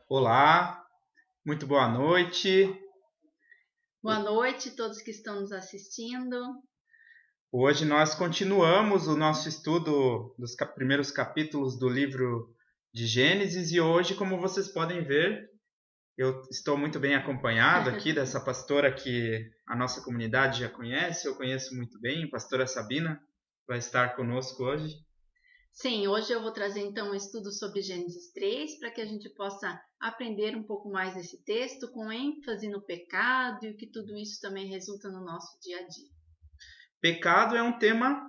Olá, muito boa noite. Boa noite a todos que estão nos assistindo. Hoje nós continuamos o nosso estudo dos primeiros capítulos do livro de Gênesis e hoje, como vocês podem ver, eu estou muito bem acompanhado aqui dessa pastora que a nossa comunidade já conhece, eu conheço muito bem, a pastora Sabina vai estar conosco hoje. Sim, hoje eu vou trazer então um estudo sobre Gênesis 3 para que a gente possa aprender um pouco mais desse texto com ênfase no pecado e o que tudo isso também resulta no nosso dia a dia. Pecado é um tema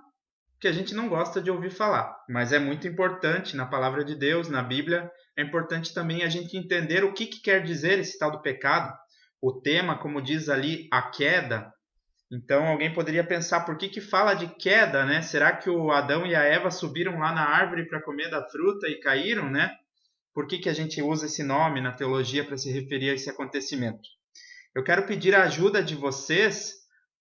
que a gente não gosta de ouvir falar, mas é muito importante na palavra de Deus, na Bíblia. É importante também a gente entender o que quer dizer esse tal do pecado. O tema, como diz ali, a queda. Então alguém poderia pensar, por que fala de queda, né? Será que o Adão e a Eva subiram lá na árvore para comer da fruta e caíram, né? Por que a gente usa esse nome na teologia para se referir a esse acontecimento? Eu quero pedir a ajuda de vocês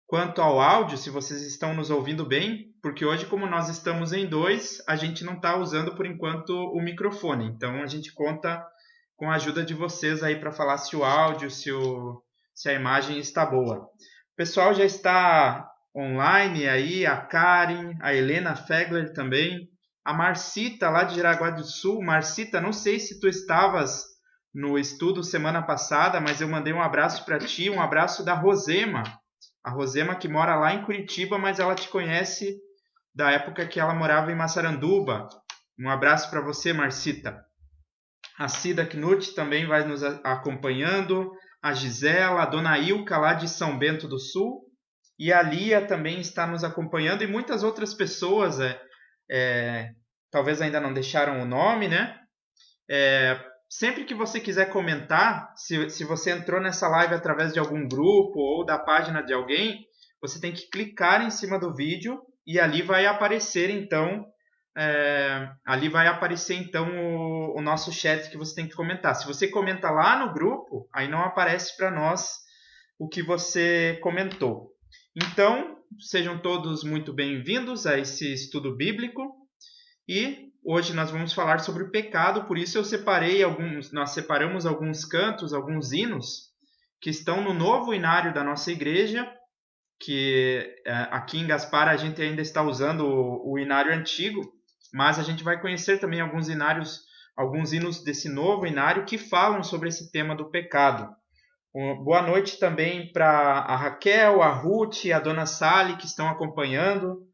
quanto ao áudio, se vocês estão nos ouvindo bem, porque hoje, como nós estamos em dois, a gente não está usando por enquanto o microfone. Então a gente conta com a ajuda de vocês aí para falar se o áudio, se a imagem está boa. O pessoal já está online aí, a Karen, a Helena Fegler também, a Marcita lá de Jaraguá do Sul. Marcita, não sei se tu estavas no estudo semana passada, mas eu mandei um abraço para ti, um abraço da Rosema. A Rosema que mora lá em Curitiba, mas ela te conhece da época que ela morava em Massaranduba. Um abraço para você, Marcita. A Cida Knut também vai nos acompanhando. A Gisela, a Dona Ilka lá de São Bento do Sul. E a Lia também está nos acompanhando. E muitas outras pessoas, talvez ainda não deixaram o nome, né? Sempre que você quiser comentar, se você entrou nessa live através de algum grupo ou da página de alguém, você tem que clicar em cima do vídeo e ali vai aparecer então o nosso chat que você tem que comentar. Se você comenta lá no grupo, aí não aparece para nós o que você comentou. Então, sejam todos muito bem-vindos a esse estudo bíblico e hoje nós vamos falar sobre o pecado, por isso nós separamos alguns cantos, alguns hinos que estão no novo hinário da nossa igreja, que aqui em Gaspar a gente ainda está usando o hinário antigo, mas a gente vai conhecer também alguns hinos desse novo hinário que falam sobre esse tema do pecado. Boa noite também para a Raquel, a Ruth, a Dona Sally que estão acompanhando,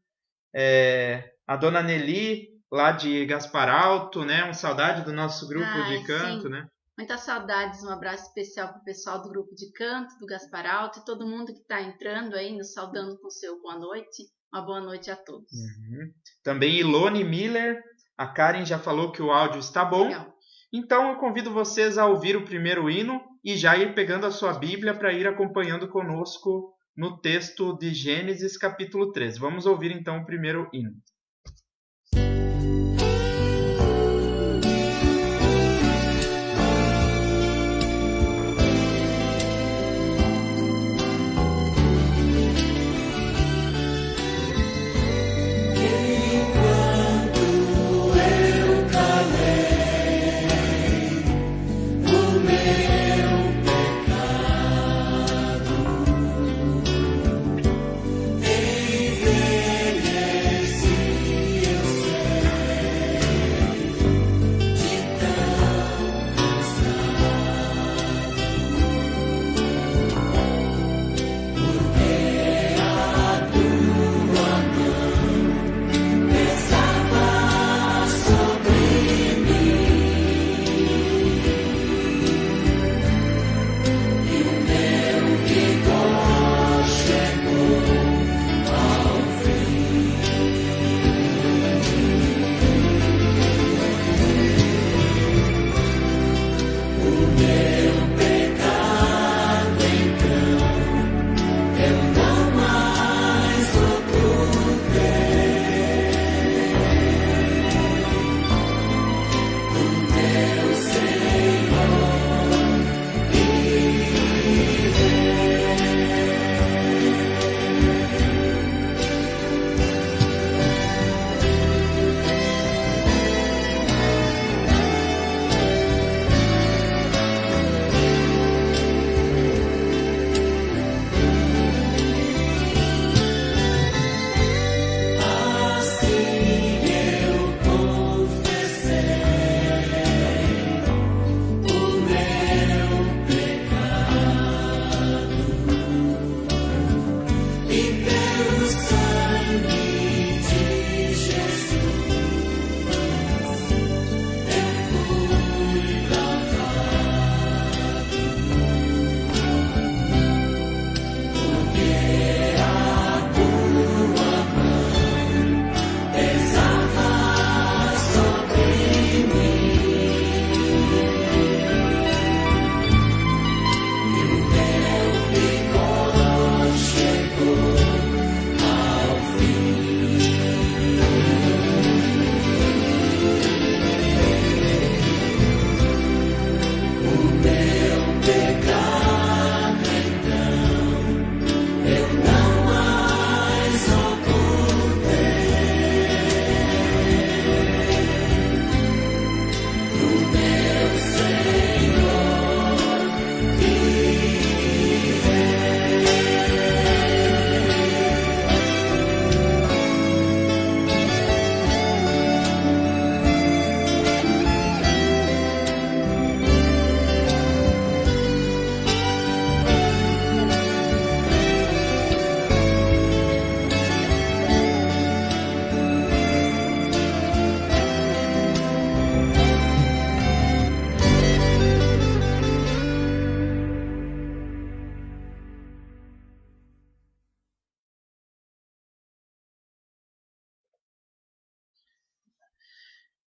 a Dona Nelly, lá de Gaspar Alto, né? Uma saudade do nosso grupo de canto, sim. né? Muitas saudades, um abraço especial para o pessoal do grupo de canto, do Gaspar Alto e todo mundo que está entrando aí, nos saudando com o seu boa noite. Uma boa noite a todos. Também Ilone Miller, a Karen já falou que o áudio está bom. Legal. Então eu convido vocês a ouvir o primeiro hino e já ir pegando a sua Bíblia para ir acompanhando conosco no texto de Gênesis capítulo 3. Vamos ouvir então o primeiro hino. Envelheci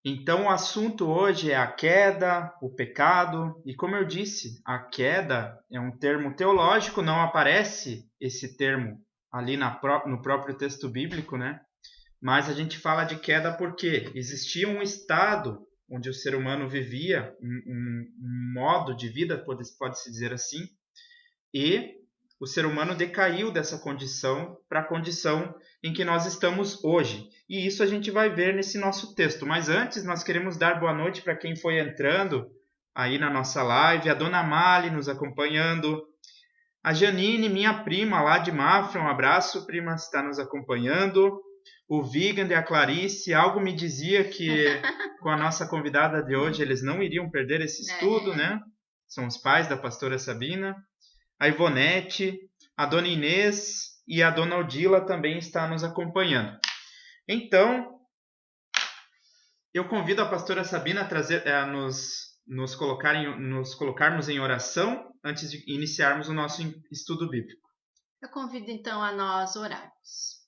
Então, o assunto hoje é a queda, o pecado, e como eu disse, a queda é um termo teológico, não aparece esse termo ali no próprio texto bíblico, né? Mas a gente fala de queda porque existia um estado onde o ser humano vivia, um modo de vida, pode-se dizer assim, e o ser humano decaiu dessa condição para a condição em que nós estamos hoje. E isso a gente vai ver nesse nosso texto. Mas antes, nós queremos dar boa noite para quem foi entrando aí na nossa live, a Dona Mali nos acompanhando, a Janine, minha prima lá de Mafra, um abraço, prima, está nos acompanhando. O Vigand e a Clarice, algo me dizia que com a nossa convidada de hoje eles não iriam perder esse estudo, né? São os pais da pastora Sabina. A Ivonete, a Dona Inês e a Dona Odila também está nos acompanhando. Então, eu convido a pastora Sabina a nos colocarmos em oração antes de iniciarmos o nosso estudo bíblico. Eu convido então a nós orarmos.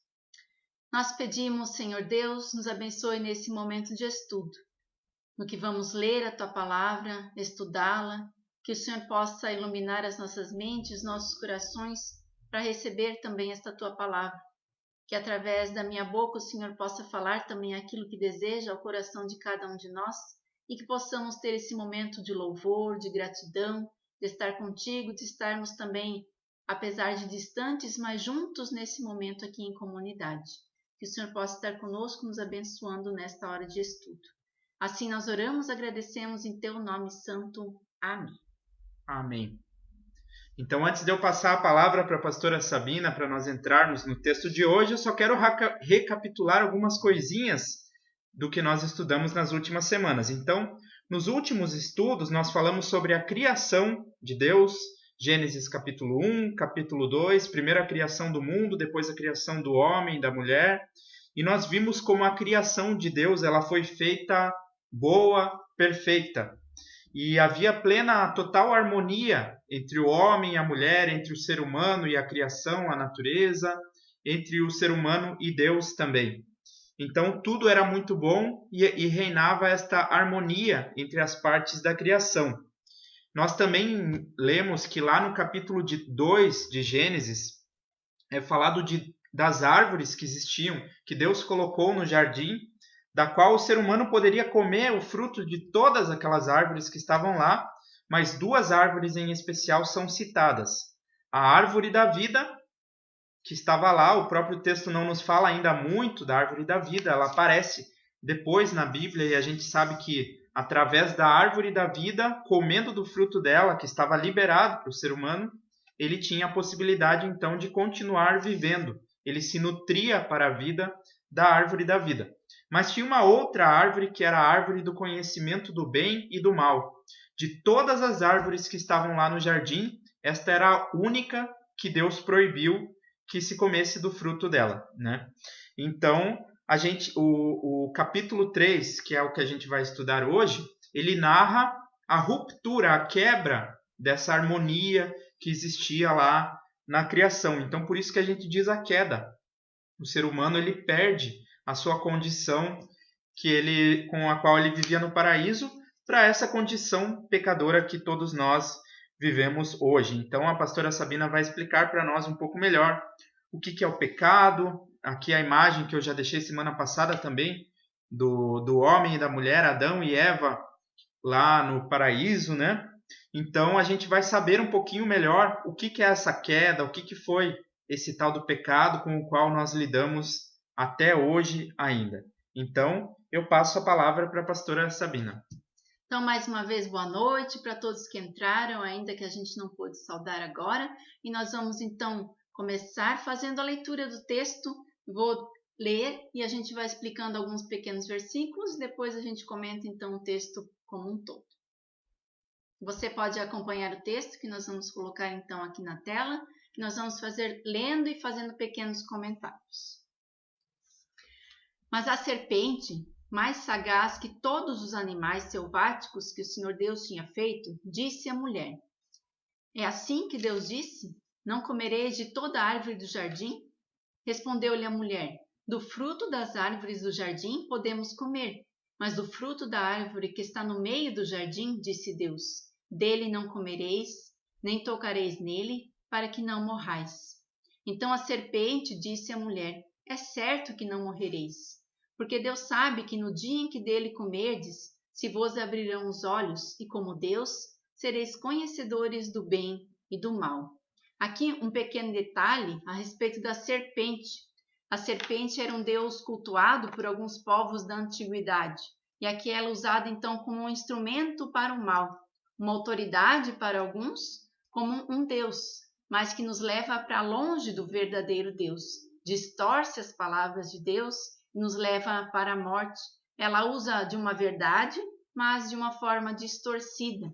Nós pedimos, Senhor Deus, nos abençoe nesse momento de estudo, no que vamos ler a Tua Palavra, estudá-la, que o Senhor possa iluminar as nossas mentes, nossos corações, para receber também esta Tua Palavra. Que através da minha boca o Senhor possa falar também aquilo que deseja ao coração de cada um de nós e que possamos ter esse momento de louvor, de gratidão, de estar contigo, de estarmos também, apesar de distantes, mas juntos nesse momento aqui em comunidade. Que o Senhor possa estar conosco, nos abençoando nesta hora de estudo. Assim nós oramos, agradecemos em Teu nome santo. Amém. Amém. Então, antes de eu passar a palavra para a pastora Sabina, para nós entrarmos no texto de hoje, eu só quero recapitular algumas coisinhas do que nós estudamos nas últimas semanas. Então, nos últimos estudos, nós falamos sobre a criação de Deus, Gênesis capítulo 1, capítulo 2, primeiro a criação do mundo, depois a criação do homem e da mulher, e nós vimos como a criação de Deus ela foi feita boa, perfeita. E havia plena, total harmonia entre o homem e a mulher, entre o ser humano e a criação, a natureza, entre o ser humano e Deus também. Então, tudo era muito bom e reinava esta harmonia entre as partes da criação. Nós também lemos que lá no capítulo 2 de Gênesis, é falado das árvores que existiam, que Deus colocou no jardim, da qual o ser humano poderia comer o fruto de todas aquelas árvores que estavam lá, mas duas árvores em especial são citadas. A árvore da vida, que estava lá, o próprio texto não nos fala ainda muito da árvore da vida, ela aparece depois na Bíblia e a gente sabe que através da árvore da vida, comendo do fruto dela, que estava liberado para o ser humano, ele tinha a possibilidade então de continuar vivendo. Ele se nutria para a vida da árvore da vida. Mas tinha uma outra árvore que era a árvore do conhecimento do bem e do mal. De todas as árvores que estavam lá no jardim, esta era a única que Deus proibiu que se comesse do fruto dela, né? Então, o capítulo 3, que é o que a gente vai estudar hoje, ele narra a ruptura, a quebra dessa harmonia que existia lá na criação. Então, por isso que a gente diz a queda. O ser humano ele perde a sua condição com a qual ele vivia no paraíso para essa condição pecadora que todos nós vivemos hoje. Então a pastora Sabina vai explicar para nós um pouco melhor o que é o pecado. Aqui a imagem que eu já deixei semana passada também do homem e da mulher, Adão e Eva, lá no paraíso, né? Então a gente vai saber um pouquinho melhor o que é essa queda, o que foi esse tal do pecado com o qual nós lidamos até hoje ainda. Então, eu passo a palavra para a pastora Sabina. Então, mais uma vez, boa noite para todos que entraram, ainda que a gente não pôde saudar agora. E nós vamos, então, começar fazendo a leitura do texto. Vou ler e a gente vai explicando alguns pequenos versículos. Depois a gente comenta, então, o texto como um todo. Você pode acompanhar o texto que nós vamos colocar, então, aqui na tela. Nós vamos fazer lendo e fazendo pequenos comentários. Mas a serpente, mais sagaz que todos os animais selváticos que o Senhor Deus tinha feito, disse à mulher: É assim que Deus disse? Não comereis de toda árvore do jardim? Respondeu-lhe a mulher: Do fruto das árvores do jardim podemos comer, Mas do fruto da árvore que está no meio do jardim, disse Deus, dele não comereis, nem tocareis nele, para que não morrais. Então a serpente disse à mulher, é certo que não morrereis, porque Deus sabe que no dia em que dele comerdes, se vos abrirão os olhos, e como Deus, sereis conhecedores do bem e do mal. Aqui um pequeno detalhe a respeito da serpente. A serpente era um deus cultuado por alguns povos da antiguidade, e aqui ela é usada então como um instrumento para o mal, uma autoridade para alguns, como um deus, mas que nos leva para longe do verdadeiro Deus, distorce as palavras de Deus e nos leva para a morte. Ela usa de uma verdade, mas de uma forma distorcida.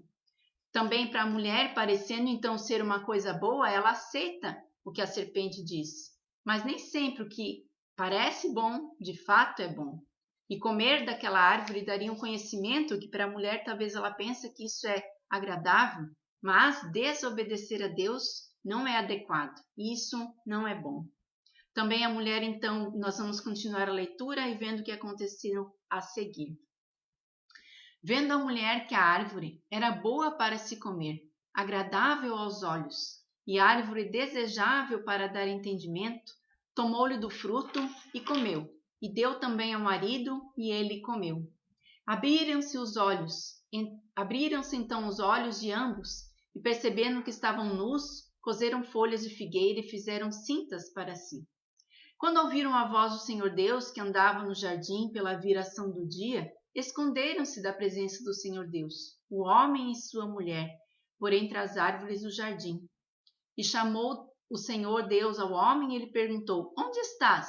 Também para a mulher, parecendo então ser uma coisa boa, ela aceita o que a serpente diz. Mas nem sempre o que parece bom, de fato é bom. E comer daquela árvore daria um conhecimento que para a mulher talvez ela pense que isso é agradável, mas desobedecer a Deus não é adequado. Isso não é bom. Também a mulher, então, nós vamos continuar a leitura e vendo o que aconteceu a seguir. Vendo a mulher que a árvore era boa para se comer, agradável aos olhos, e árvore desejável para dar entendimento, tomou-lhe do fruto e comeu, e deu também ao marido, e ele comeu. Abriram-se então os olhos de ambos, e percebendo que estavam nus, coseram folhas de figueira e fizeram cintas para si. Quando ouviram a voz do Senhor Deus, que andava no jardim pela viração do dia, esconderam-se da presença do Senhor Deus, o homem e sua mulher, por entre as árvores do jardim. E chamou o Senhor Deus ao homem e lhe perguntou, onde estás?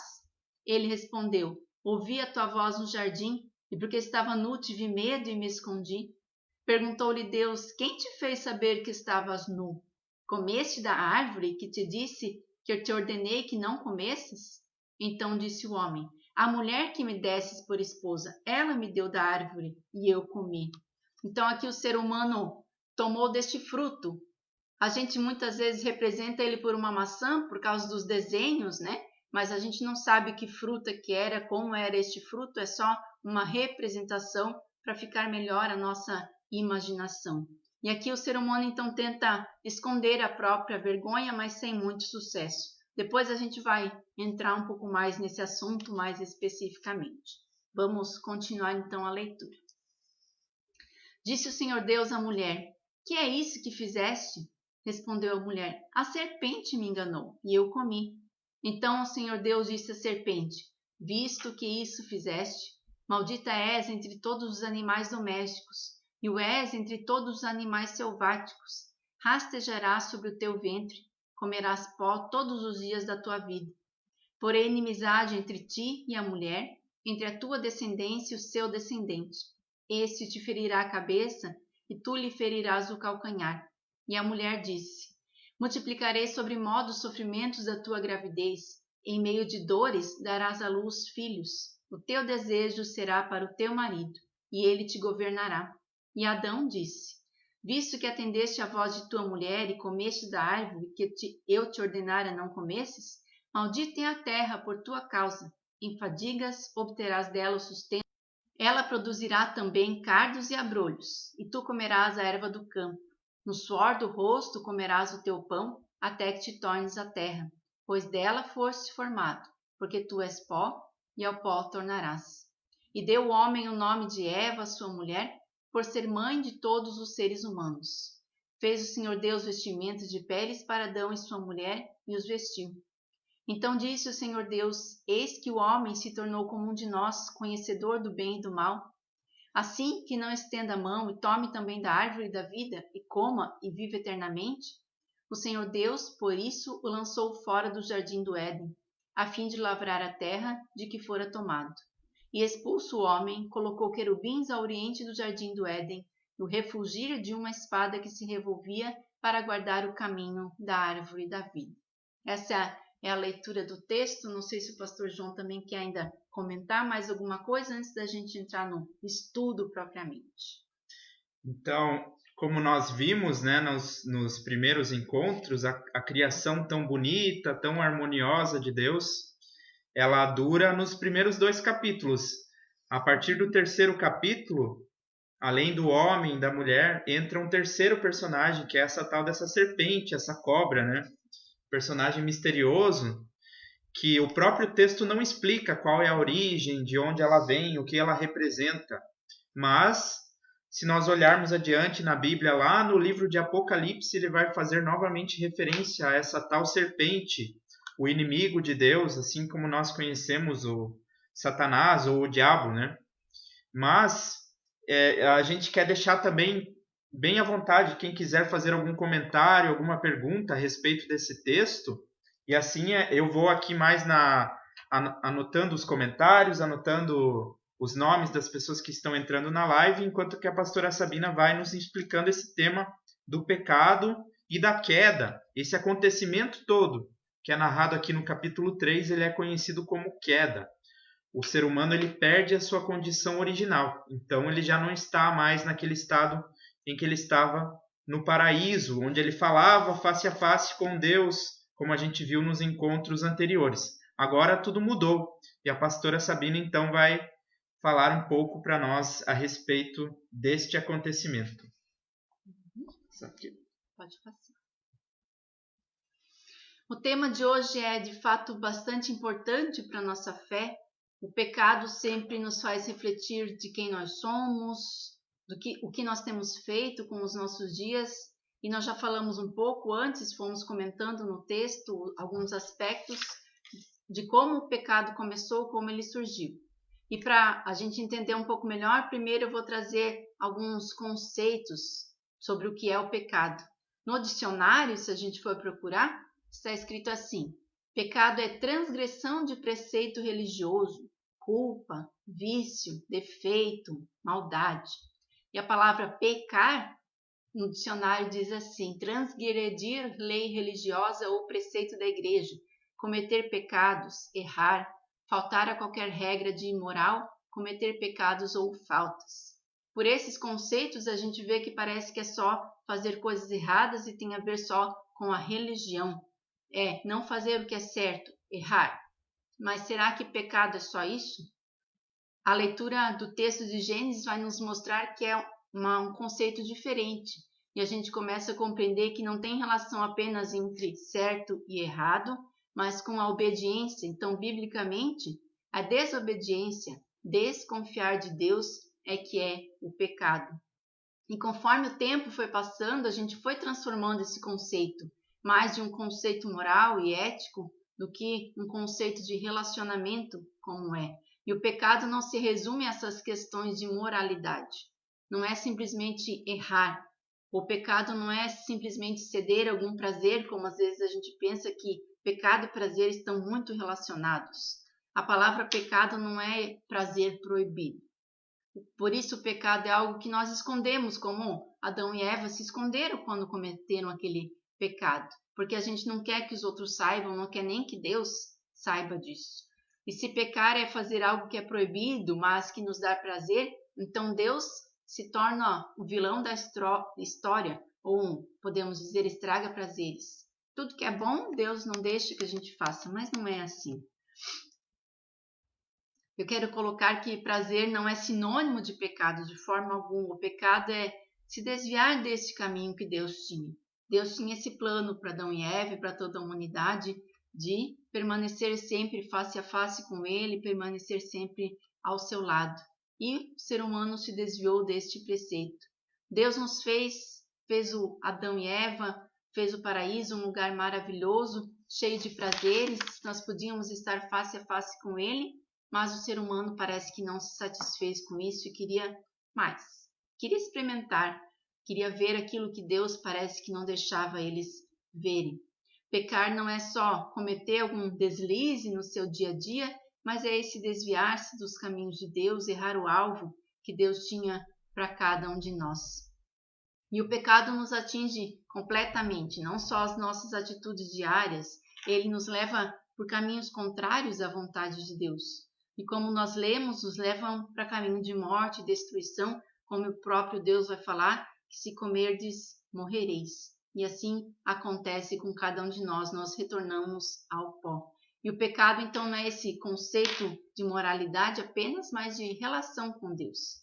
Ele respondeu, ouvi a tua voz no jardim, e porque estava nu tive medo e me escondi. Perguntou-lhe Deus, quem te fez saber que estavas nu? Comeste da árvore que te disse que eu te ordenei que não comesses? Então disse o homem, a mulher que me desses por esposa, ela me deu da árvore e eu comi. Então aqui o ser humano tomou deste fruto. A gente muitas vezes representa ele por uma maçã por causa dos desenhos, né? Mas a gente não sabe que fruta que era, como era este fruto, é só uma representação para ficar melhor a nossa imaginação. E aqui o ser humano então tenta esconder a própria vergonha, mas sem muito sucesso. Depois a gente vai entrar um pouco mais nesse assunto mais especificamente. Vamos continuar então a leitura. Disse o Senhor Deus à mulher, que é isso que fizeste? Respondeu a mulher, a serpente me enganou e eu comi. Então o Senhor Deus disse à serpente, visto que isso fizeste, maldita és entre todos os animais domésticos, e o és entre todos os animais selváticos. Rastejarás sobre o teu ventre, comerás pó todos os dias da tua vida. Porém inimizade entre ti e a mulher, entre a tua descendência e o seu descendente. Este te ferirá a cabeça, e tu lhe ferirás o calcanhar. E a mulher disse, multiplicarei sobremodo os sofrimentos da tua gravidez, em meio de dores darás à luz filhos. O teu desejo será para o teu marido, e ele te governará. E Adão disse, visto que atendeste à voz de tua mulher e comeste da árvore que eu te ordenara não comesses, maldita é a terra por tua causa, em fadigas obterás dela o sustento. Ela produzirá também cardos e abrolhos, e tu comerás a erva do campo. No suor do rosto comerás o teu pão, até que te tornes a terra, pois dela foste formado, porque tu és pó, e ao pó tornarás. E deu o homem o nome de Eva, sua mulher, por ser mãe de todos os seres humanos. Fez o Senhor Deus vestimentas de peles para Adão e sua mulher, e os vestiu. Então disse o Senhor Deus, eis que o homem se tornou como um de nós, conhecedor do bem e do mal. Assim que não estenda a mão e tome também da árvore da vida, e coma e viva eternamente? O Senhor Deus, por isso, o lançou fora do jardim do Éden, a fim de lavrar a terra de que fora tomado. E expulso o homem, colocou querubins ao oriente do jardim do Éden, no refulgir de uma espada que se revolvia para guardar o caminho da árvore da vida. Essa é a leitura do texto. Não sei se o pastor João também quer ainda comentar mais alguma coisa antes da gente entrar no estudo propriamente. Então, como nós vimos, né, nos primeiros encontros, a criação tão bonita, tão harmoniosa de Deus, ela dura nos primeiros 2 capítulos. A partir do terceiro capítulo, além do homem, da mulher, entra um terceiro personagem, que é essa tal dessa serpente, essa cobra, né? Personagem misterioso, que o próprio texto não explica qual é a origem, de onde ela vem, o que ela representa. Mas, se nós olharmos adiante na Bíblia, lá no livro de Apocalipse, ele vai fazer novamente referência a essa tal serpente, o inimigo de Deus, assim como nós conhecemos o Satanás ou o diabo, né? Mas a gente quer deixar também bem à vontade quem quiser fazer algum comentário, alguma pergunta a respeito desse texto. E assim eu vou aqui mais anotando os comentários, anotando os nomes das pessoas que estão entrando na live, enquanto que a pastora Sabina vai nos explicando esse tema do pecado e da queda. Esse acontecimento todo, que é narrado aqui no capítulo 3, ele é conhecido como queda. O ser humano ele perde a sua condição original. Então ele já não está mais naquele estado em que ele estava no paraíso, onde ele falava face a face com Deus, como a gente viu nos encontros anteriores. Agora tudo mudou. E a pastora Sabina então vai falar um pouco para nós a respeito deste acontecimento. Isso aqui. Pode passar. O tema de hoje é de fato bastante importante para a nossa fé. O pecado sempre nos faz refletir de quem nós somos, o que nós temos feito com os nossos dias. E nós já falamos um pouco antes, fomos comentando no texto alguns aspectos de como o pecado começou, como ele surgiu. E para a gente entender um pouco melhor, primeiro eu vou trazer alguns conceitos sobre o que é o pecado. No dicionário, se a gente for procurar, está escrito assim: pecado é transgressão de preceito religioso, culpa, vício, defeito, maldade. E a palavra pecar, no dicionário diz assim: transgredir lei religiosa ou preceito da igreja, cometer pecados, errar, faltar a qualquer regra de moral, cometer pecados ou faltas. Por esses conceitos, a gente vê que parece que é só fazer coisas erradas e tem a ver só com a religião. É não fazer o que é certo, errar. Mas será que pecado é só isso? A leitura do texto de Gênesis vai nos mostrar que é um conceito diferente. E a gente começa a compreender que não tem relação apenas entre certo e errado, mas com a obediência. Então, biblicamente, a desobediência, desconfiar de Deus, é que é o pecado. E conforme o tempo foi passando, a gente foi transformando esse conceito mais de um conceito moral e ético do que um conceito de relacionamento como é. E o pecado não se resume a essas questões de moralidade. Não é simplesmente errar. O pecado não é simplesmente ceder a algum prazer, como às vezes a gente pensa que pecado e prazer estão muito relacionados. A palavra pecado não é prazer proibido. Por isso o pecado é algo que nós escondemos, como Adão e Eva se esconderam quando cometeram aquele pecado. Porque a gente não quer que os outros saibam, não quer nem que Deus saiba disso. E se pecar é fazer algo que é proibido, mas que nos dá prazer, então Deus se torna o vilão da história, ou podemos dizer, estraga prazeres. Tudo que é bom, Deus não deixa que a gente faça, mas não é assim. Eu quero colocar que prazer não é sinônimo de pecado de forma alguma. O pecado é se desviar desse caminho que Deus tinha. Deus tinha esse plano para Adão e Eva, para toda a humanidade, de permanecer sempre face a face com Ele, permanecer sempre ao seu lado. E o ser humano se desviou deste preceito. Deus nos fez o Adão e Eva, fez o paraíso, um lugar maravilhoso, cheio de prazeres. Nós podíamos estar face a face com Ele, mas o ser humano parece que não se satisfez com isso e queria mais. Queria experimentar, queria ver aquilo que Deus parece que não deixava eles verem. Pecar não é só cometer algum deslize no seu dia a dia, mas é esse desviar-se dos caminhos de Deus, errar o alvo que Deus tinha para cada um de nós. E o pecado nos atinge completamente, não só as nossas atitudes diárias, ele nos leva por caminhos contrários à vontade de Deus. E como nós lemos, nos levam para caminho de morte e destruição, como o próprio Deus vai falar, que se comerdes, morrereis. E assim acontece com cada um de nós, nós retornamos ao pó. E o pecado, então, não é esse conceito de moralidade apenas, mas de relação com Deus.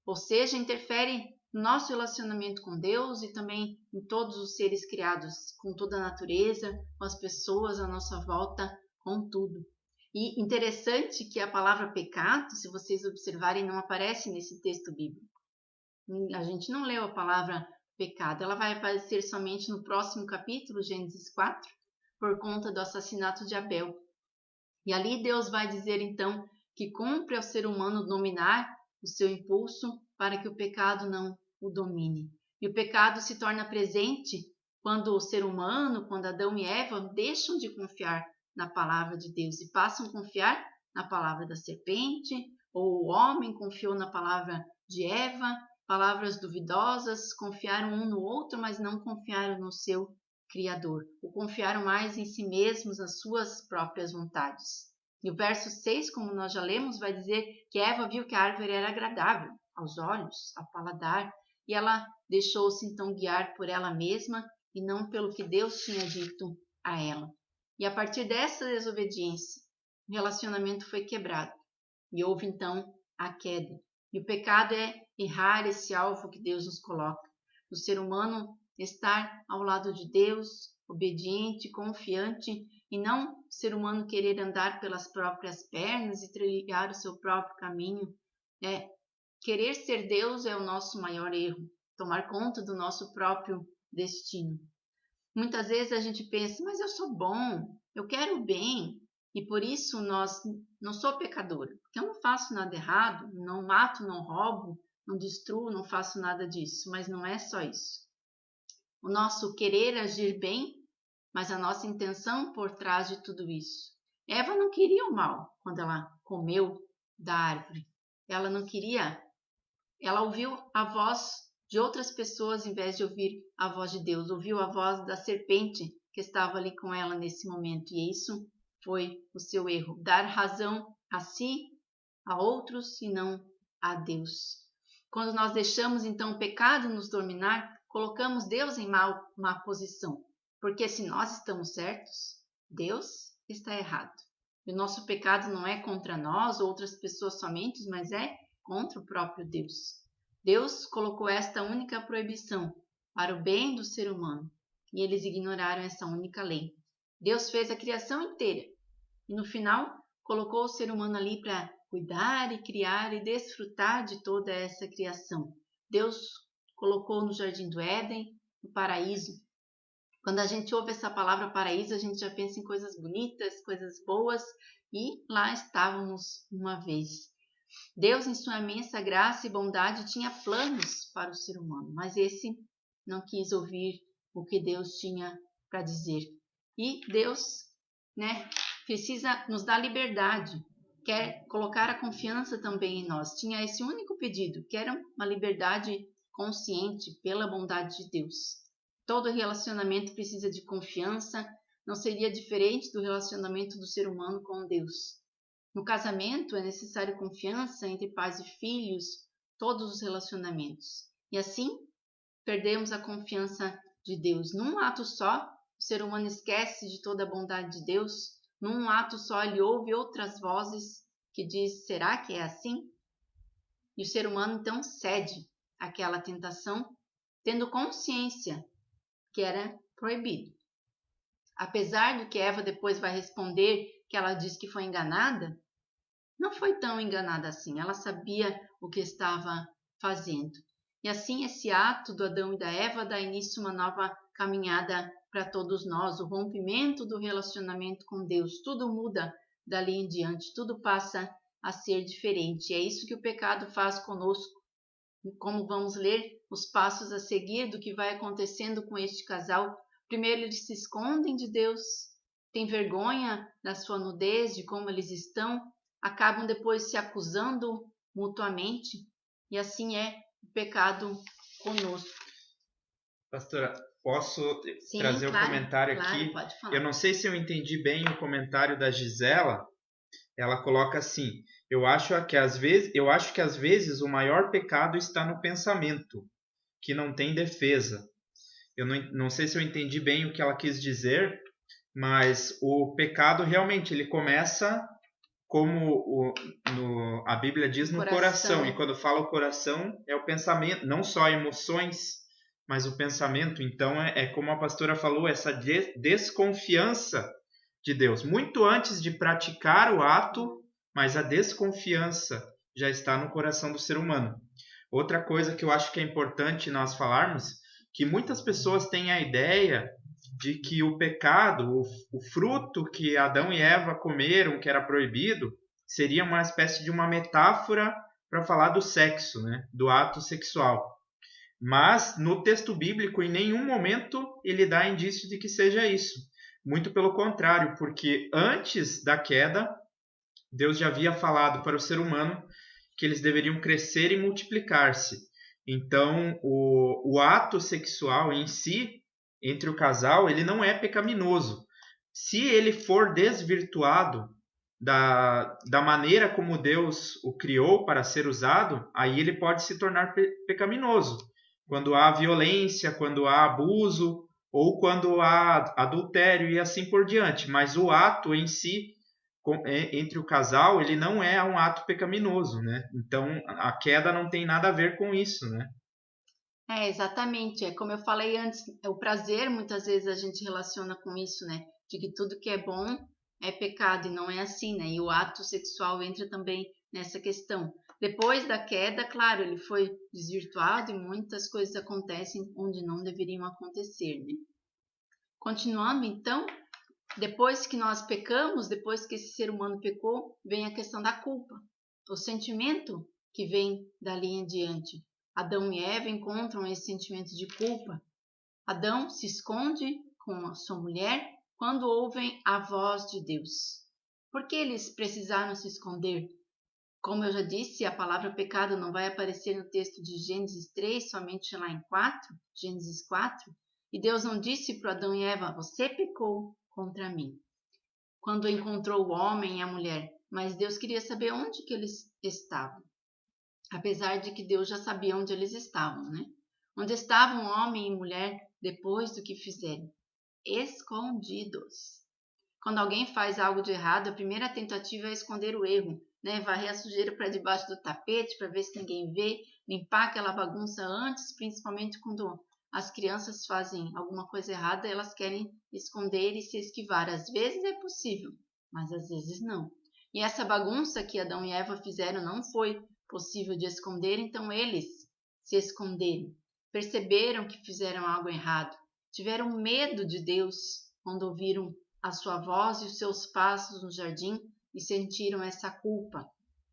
Ou seja, interfere no nosso relacionamento com Deus e também em todos os seres criados, com toda a natureza, com as pessoas à nossa volta, com tudo. E interessante que a palavra pecado, se vocês observarem, não aparece nesse texto bíblico. A gente não leu a palavra pecado, ela vai aparecer somente no próximo capítulo, Gênesis 4, por conta do assassinato de Abel. E ali Deus vai dizer então que cumpre ao ser humano dominar o seu impulso para que o pecado não o domine. E o pecado se torna presente quando o ser humano, quando Adão e Eva deixam de confiar na palavra de Deus e passam a confiar na palavra da serpente, ou o homem confiou na palavra de Eva, palavras duvidosas, confiaram um no outro, mas não confiaram no seu Criador, ou confiaram mais em si mesmos, nas suas próprias vontades. E o verso 6, como nós já lemos, vai dizer que Eva viu que a árvore era agradável aos olhos, ao paladar, e ela deixou-se então guiar por ela mesma e não pelo que Deus tinha dito a ela. E a partir dessa desobediência, o relacionamento foi quebrado e houve então a queda. E o pecado é errar esse alvo que Deus nos coloca. O ser humano estar ao lado de Deus, obediente, confiante, e não o ser humano querer andar pelas próprias pernas e trilhar o seu próprio caminho. Querer ser Deus é o nosso maior erro, tomar conta do nosso próprio destino. Muitas vezes a gente pensa, mas eu sou bom, eu quero o bem, e por isso não sou pecadora, porque eu não faço nada errado, não mato, não roubo, não destruo, não faço nada disso, mas não é só isso. O nosso querer agir bem, mas a nossa intenção por trás de tudo isso. Eva não queria o mal quando ela comeu da árvore. Ela não queria, ela ouviu a voz de outras pessoas em vez de ouvir a voz de Deus. Ouviu a voz da serpente que estava ali com ela nesse momento. E isso foi o seu erro. Dar razão a si, a outros e não a Deus. Quando nós deixamos então o pecado nos dominar, colocamos Deus em má posição. Porque se nós estamos certos, Deus está errado. E o nosso pecado não é contra nós ou outras pessoas somente, mas é contra o próprio Deus. Deus colocou esta única proibição para o bem do ser humano e eles ignoraram essa única lei. Deus fez a criação inteira e no final colocou o ser humano ali para cuidar e criar e desfrutar de toda essa criação. Deus colocou no Jardim do Éden, no paraíso. Quando a gente ouve essa palavra paraíso, a gente já pensa em coisas bonitas, coisas boas, e lá estávamos uma vez. Deus, em sua imensa graça e bondade, tinha planos para o ser humano, mas esse não quis ouvir o que Deus tinha para dizer. E Deus, precisa nos dar liberdade, quer colocar a confiança também em nós. Tinha esse único pedido, que era uma liberdade consciente pela bondade de Deus. Todo relacionamento precisa de confiança, não seria diferente do relacionamento do ser humano com Deus. No casamento é necessário confiança entre pais e filhos, todos os relacionamentos. E assim, perdemos a confiança de Deus. Num ato só, o ser humano esquece de toda a bondade de Deus. Num ato só, ele ouve outras vozes que diz, será que é assim? E o ser humano então cede àquela tentação, tendo consciência que era proibido. Apesar do que Eva depois vai responder, que ela diz que foi enganada, não foi tão enganada assim. Ela sabia o que estava fazendo. E assim esse ato do Adão e da Eva dá início a uma nova caminhada para todos nós, o rompimento do relacionamento com Deus. Tudo muda dali em diante, tudo passa a ser diferente. É isso que o pecado faz conosco. Como vamos ler os passos a seguir do que vai acontecendo com este casal. Primeiro eles se escondem de Deus, têm vergonha da sua nudez, de como eles estão, acabam depois se acusando mutuamente, e assim é o pecado conosco. Pastora, posso trazer claro, um comentário aqui? Pode falar. Eu não sei se eu entendi bem o comentário da Gisela. Ela coloca assim: eu acho que às vezes o maior pecado está no pensamento, que não tem defesa. Eu não sei se eu entendi bem o que ela quis dizer, Mas o pecado realmente ele começa como a Bíblia diz no coração. E quando fala o coração é o pensamento, não só emoções, mas o pensamento. Então é como a pastora falou, essa desconfiança de Deus. Muito antes de praticar o ato, mas a desconfiança já está no coração do ser humano. Outra coisa que eu acho que é importante nós falarmos, que muitas pessoas têm a ideia de que o pecado, o fruto que Adão e Eva comeram, que era proibido, seria uma espécie de uma metáfora para falar do sexo, né? Do ato sexual. Mas no texto bíblico, em nenhum momento ele dá indício de que seja isso. Muito pelo contrário, porque antes da queda, Deus já havia falado para o ser humano que eles deveriam crescer e multiplicar-se. Então, o ato sexual em si, entre o casal, ele não é pecaminoso. Se ele for desvirtuado da maneira como Deus o criou para ser usado, aí ele pode se tornar pecaminoso. Quando há violência, quando há abuso, ou quando há adultério e assim por diante. Mas o ato em si, entre o casal, ele não é um ato pecaminoso, né? Então, a queda não tem nada a ver com isso, né? Exatamente. É como eu falei antes, o prazer muitas vezes a gente relaciona com isso, né? De que tudo que é bom é pecado e não é assim, né? E o ato sexual entra também nessa questão. Depois da queda, claro, ele foi desvirtuado e muitas coisas acontecem onde não deveriam acontecer, né? Continuando, então, depois que nós pecamos, depois que esse ser humano pecou, vem a questão da culpa, o sentimento que vem dali em diante. Adão e Eva encontram esse sentimento de culpa. Adão se esconde com a sua mulher quando ouvem a voz de Deus. Por que eles precisaram se esconder? Como eu já disse, a palavra pecado não vai aparecer no texto de Gênesis 3, somente lá em 4, Gênesis 4. E Deus não disse para Adão e Eva, você pecou contra mim, quando encontrou o homem e a mulher, mas Deus queria saber onde que eles estavam. Apesar de que Deus já sabia onde eles estavam, né? Onde estavam homem e mulher depois do que fizeram? Escondidos. Quando alguém faz algo de errado, a primeira tentativa é esconder o erro, né? Varrer a sujeira para debaixo do tapete para ver se ninguém vê, limpar aquela bagunça antes, principalmente quando as crianças fazem alguma coisa errada, elas querem esconder e se esquivar. Às vezes é possível, mas às vezes não. E essa bagunça que Adão e Eva fizeram não foi possível de esconder, então eles se esconderam. Perceberam que fizeram algo errado, tiveram medo de Deus quando ouviram a sua voz e os seus passos no jardim e sentiram essa culpa,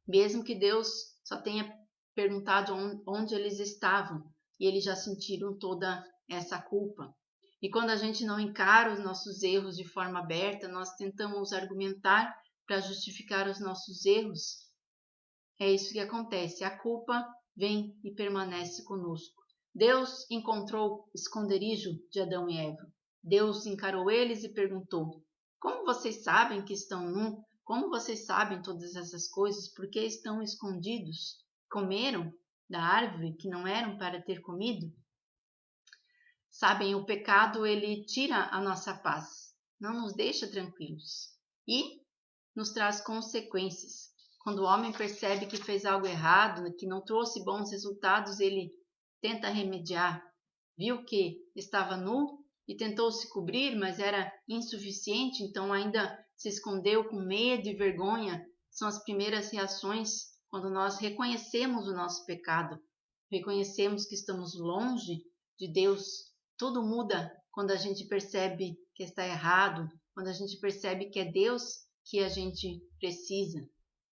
mesmo que Deus só tenha perguntado onde eles estavam e eles já sentiram toda essa culpa. E quando a gente não encara os nossos erros de forma aberta, nós tentamos argumentar para justificar os nossos erros. É isso que acontece, a culpa vem e permanece conosco. Deus encontrou esconderijo de Adão e Eva. Deus encarou eles e perguntou: como vocês sabem que estão nus? Como vocês sabem todas essas coisas? Por que estão escondidos? Comeram da árvore que não eram para ter comido? Sabem, o pecado ele tira a nossa paz, não nos deixa tranquilos e nos traz consequências. Quando o homem percebe que fez algo errado, que não trouxe bons resultados, ele tenta remediar. Viu que estava nu e tentou se cobrir, mas era insuficiente, então ainda se escondeu com medo e vergonha. São as primeiras reações quando nós reconhecemos o nosso pecado, reconhecemos que estamos longe de Deus. Tudo muda quando a gente percebe que está errado, quando a gente percebe que é Deus que a gente precisa.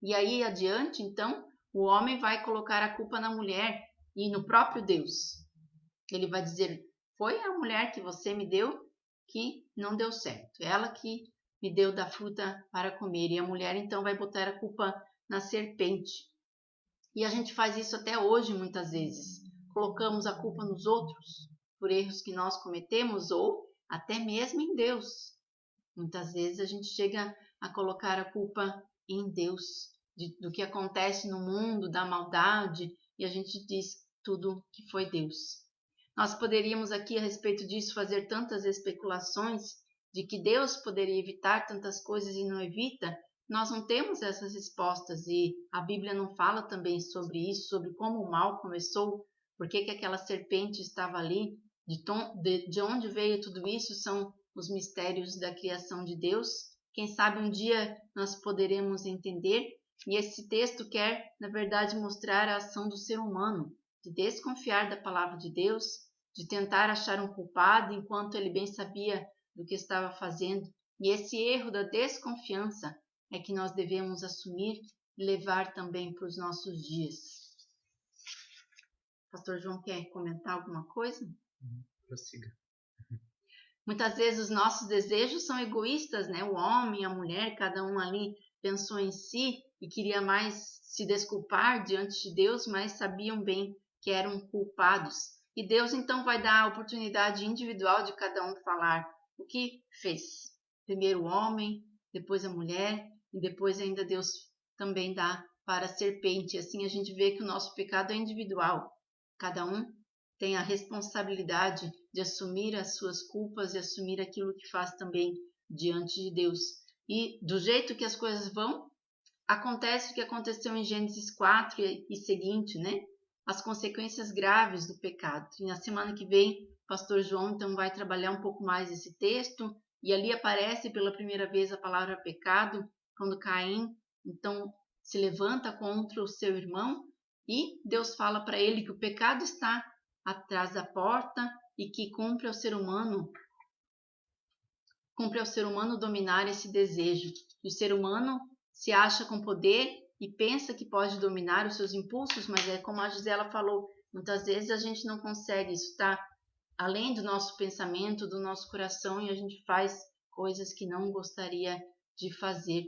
E aí adiante, então, o homem vai colocar a culpa na mulher e no próprio Deus. Ele vai dizer: foi a mulher que você me deu que não deu certo. Ela que me deu da fruta para comer. E a mulher então vai botar a culpa na serpente. E a gente faz isso até hoje muitas vezes. Colocamos a culpa nos outros por erros que nós cometemos ou até mesmo em Deus. Muitas vezes a gente chega a colocar a culpa em Deus, do que acontece no mundo, da maldade, e a gente diz tudo que foi Deus. Nós poderíamos aqui a respeito disso fazer tantas especulações de que Deus poderia evitar tantas coisas e não evita, nós não temos essas respostas e a Bíblia não fala também sobre isso, sobre como o mal começou, por que aquela serpente estava ali, de onde veio tudo isso, são os mistérios da criação de Deus. Quem sabe um dia nós poderemos entender, e esse texto quer, na verdade, mostrar a ação do ser humano, de desconfiar da palavra de Deus, de tentar achar um culpado enquanto ele bem sabia do que estava fazendo. E esse erro da desconfiança é que nós devemos assumir e levar também para os nossos dias. Pastor João quer comentar alguma coisa? Prossiga. Muitas vezes os nossos desejos são egoístas, né? O homem, a mulher, cada um ali pensou em si e queria mais se desculpar diante de Deus, mas sabiam bem que eram culpados. E Deus então vai dar a oportunidade individual de cada um falar o que fez. Primeiro o homem, depois a mulher, e depois ainda Deus também dá para a serpente. Assim a gente vê que o nosso pecado é individual. Cada um tem a responsabilidade de assumir as suas culpas e assumir aquilo que faz também diante de Deus. E do jeito que as coisas vão, acontece o que aconteceu em Gênesis 4 e seguinte, né? As consequências graves do pecado. E na semana que vem, o pastor João então vai trabalhar um pouco mais esse texto, e ali aparece pela primeira vez a palavra pecado, quando Caim então se levanta contra o seu irmão, e Deus fala para ele que o pecado está atrás da porta e que cumpre ao ser humano dominar esse desejo. E o ser humano se acha com poder e pensa que pode dominar os seus impulsos, mas é como a Gisela falou, muitas vezes a gente não consegue, isso está além do nosso pensamento, do nosso coração, e a gente faz coisas que não gostaria de fazer.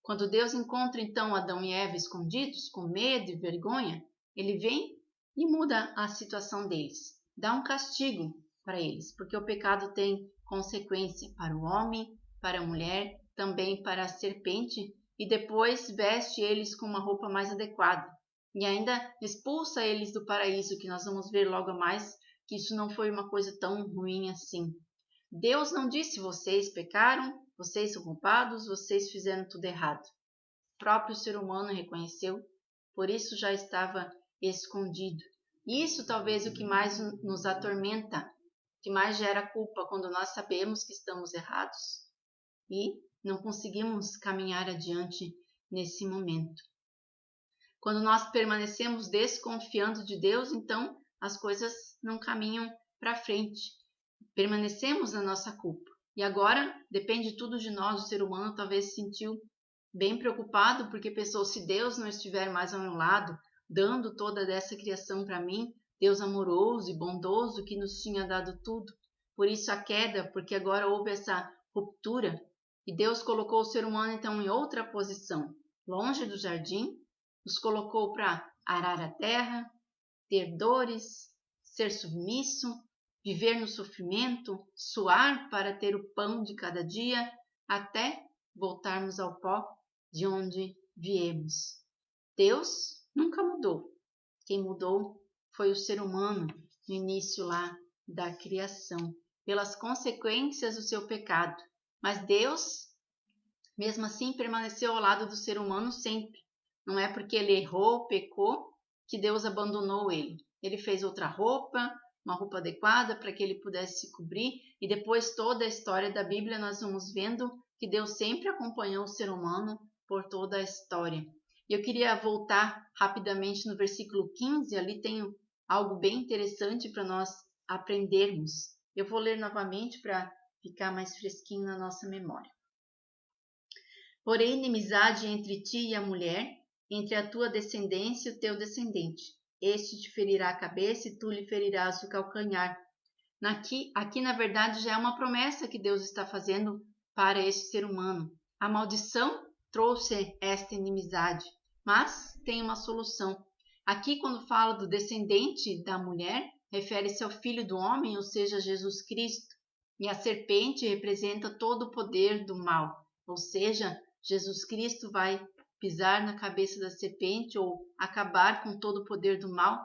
Quando Deus encontra então Adão e Eva escondidos, com medo e vergonha, ele vem e muda a situação deles, dá um castigo para eles, porque o pecado tem consequência para o homem, para a mulher, também para a serpente, e depois veste eles com uma roupa mais adequada. E ainda expulsa eles do paraíso, que nós vamos ver logo mais, que isso não foi uma coisa tão ruim assim. Deus não disse: vocês pecaram, vocês são culpados, vocês fizeram tudo errado. O próprio ser humano reconheceu, por isso já estava escondido. Isso talvez o que mais nos atormenta, que mais gera culpa quando nós sabemos que estamos errados e não conseguimos caminhar adiante nesse momento. Quando nós permanecemos desconfiando de Deus, então as coisas não caminham para frente. Permanecemos na nossa culpa. E agora depende tudo de nós. O ser humano talvez se sentiu bem preocupado porque pensou: se Deus não estiver mais ao meu lado, dando toda essa criação para mim, Deus amoroso e bondoso que nos tinha dado tudo. Por isso a queda, porque agora houve essa ruptura e Deus colocou o ser humano então em outra posição, longe do jardim, nos colocou para arar a terra, ter dores, ser submisso, viver no sofrimento, suar para ter o pão de cada dia, até voltarmos ao pó de onde viemos. Deus nunca mudou. Quem mudou foi o ser humano no início lá da criação, pelas consequências do seu pecado. Mas Deus, mesmo assim, permaneceu ao lado do ser humano sempre. Não é porque ele errou, pecou, que Deus abandonou ele. Ele fez outra roupa, uma roupa adequada para que ele pudesse se cobrir, e depois toda a história da Bíblia nós vamos vendo que Deus sempre acompanhou o ser humano por toda a história. E eu queria voltar rapidamente no versículo 15, ali tem algo bem interessante para nós aprendermos. Eu vou ler novamente para ficar mais fresquinho na nossa memória. Porém, inimizade entre ti e a mulher, entre a tua descendência e o teu descendente. Este te ferirá a cabeça e tu lhe ferirás o calcanhar. Aqui, na verdade, já é uma promessa que Deus está fazendo para este ser humano. A maldição trouxe esta inimizade, mas tem uma solução. Aqui, quando fala do descendente da mulher, refere-se ao filho do homem, ou seja, Jesus Cristo. E a serpente representa todo o poder do mal, ou seja, Jesus Cristo vai pisar na cabeça da serpente ou acabar com todo o poder do mal.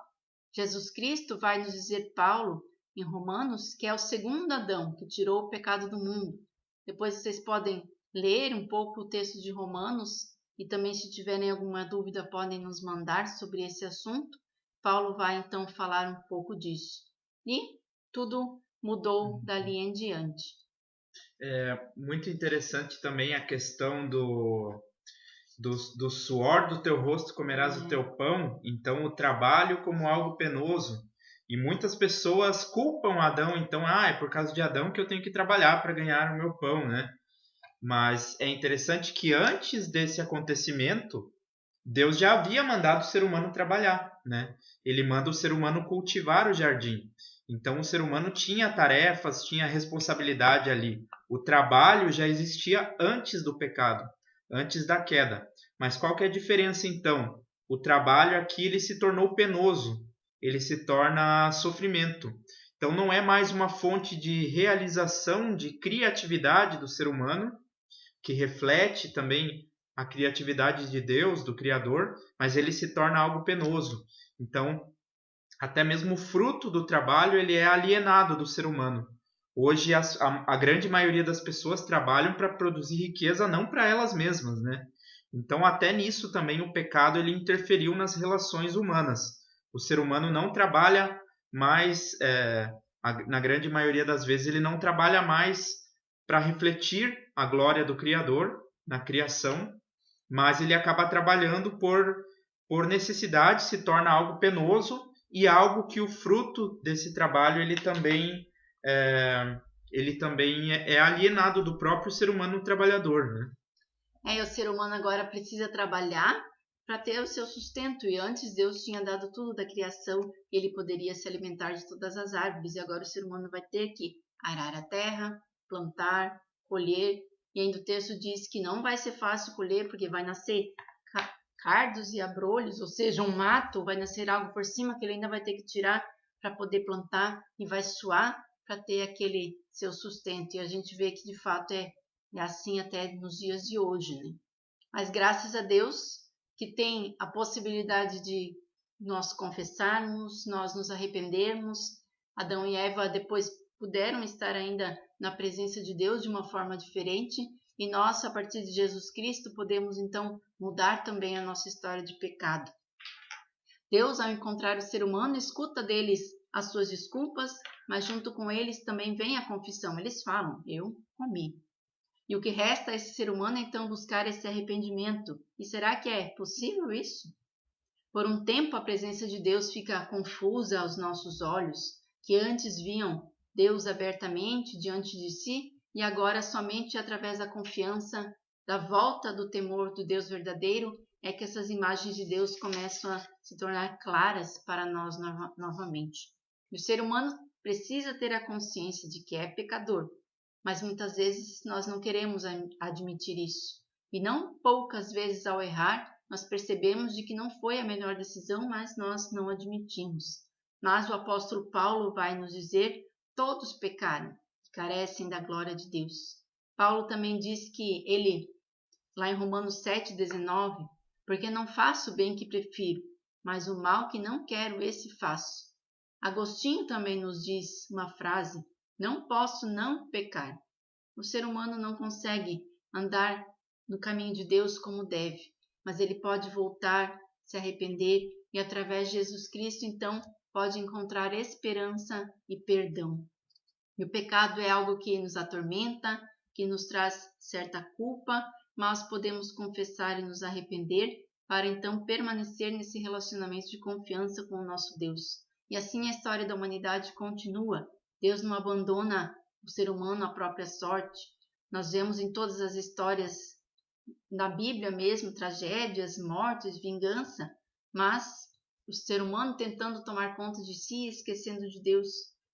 Jesus Cristo, vai nos dizer Paulo, em Romanos, que é o segundo Adão, que tirou o pecado do mundo. Depois vocês podem ler um pouco o texto de Romanos e também, se tiverem alguma dúvida, podem nos mandar sobre esse assunto. Paulo vai então falar um pouco disso. E tudo mudou dali em diante. É muito interessante também a questão do suor do teu rosto comerás o teu pão, então o trabalho como algo penoso. E muitas pessoas culpam Adão, então, é por causa de Adão que eu tenho que trabalhar para ganhar o meu pão, né? Mas é interessante que antes desse acontecimento, Deus já havia mandado o ser humano trabalhar, né? Ele manda o ser humano cultivar o jardim. Então o ser humano tinha tarefas, tinha responsabilidade ali. O trabalho já existia antes do pecado, antes da queda. Mas qual que é a diferença então? O trabalho aqui ele se tornou penoso, ele se torna sofrimento. Então não é mais uma fonte de realização, de criatividade do ser humano, que reflete também a criatividade de Deus, do Criador, mas ele se torna algo penoso. Então, até mesmo o fruto do trabalho ele é alienado do ser humano. Hoje, a grande maioria das pessoas trabalham para produzir riqueza, não para elas mesmas, né? Então, até nisso também o pecado ele interferiu nas relações humanas. O ser humano não trabalha mais, na grande maioria das vezes, ele não trabalha mais para refletir a glória do Criador na criação, mas ele acaba trabalhando por necessidade, se torna algo penoso e algo que o fruto desse trabalho ele também é alienado do próprio ser humano trabalhador, né? O ser humano agora precisa trabalhar para ter o seu sustento, e antes Deus tinha dado tudo da criação e ele poderia se alimentar de todas as árvores, e agora o ser humano vai ter que arar a terra, plantar, colher, e ainda o texto diz que não vai ser fácil colher, porque vai nascer cardos e abrolhos, ou seja, um mato, vai nascer algo por cima que ele ainda vai ter que tirar para poder plantar, e vai suar para ter aquele seu sustento. E a gente vê que de fato é assim até nos dias de hoje, né? Mas graças a Deus que tem a possibilidade de nós confessarmos, nós nos arrependermos. Adão e Eva depois puderam estar ainda na presença de Deus de uma forma diferente, e nós, a partir de Jesus Cristo, podemos então mudar também a nossa história de pecado. Deus, ao encontrar o ser humano, escuta deles as suas desculpas, mas junto com eles também vem a confissão. Eles falam: eu comi. E o que resta a esse ser humano é então buscar esse arrependimento. E será que é possível isso? Por um tempo a presença de Deus fica confusa aos nossos olhos, que antes viam Deus abertamente diante de si, e agora somente através da confiança, da volta do temor do Deus verdadeiro, é que essas imagens de Deus começam a se tornar claras para nós novamente. E o ser humano precisa ter a consciência de que é pecador, mas muitas vezes nós não queremos admitir isso. E não poucas vezes ao errar, nós percebemos de que não foi a melhor decisão, mas nós não admitimos. Mas o apóstolo Paulo vai nos dizer: todos pecaram e carecem da glória de Deus. Paulo também diz que ele, lá em Romanos 7,19, porque não faço o bem que prefiro, mas o mal que não quero, esse faço. Agostinho também nos diz uma frase: não posso não pecar. O ser humano não consegue andar no caminho de Deus como deve, mas ele pode voltar, se arrepender e através de Jesus Cristo, então, pode encontrar esperança e perdão. E o pecado é algo que nos atormenta, que nos traz certa culpa, mas podemos confessar e nos arrepender para então permanecer nesse relacionamento de confiança com o nosso Deus. E assim a história da humanidade continua. Deus não abandona o ser humano à própria sorte. Nós vemos em todas as histórias na Bíblia mesmo tragédias, mortes, vingança, mas o ser humano tentando tomar conta de si, esquecendo de Deus.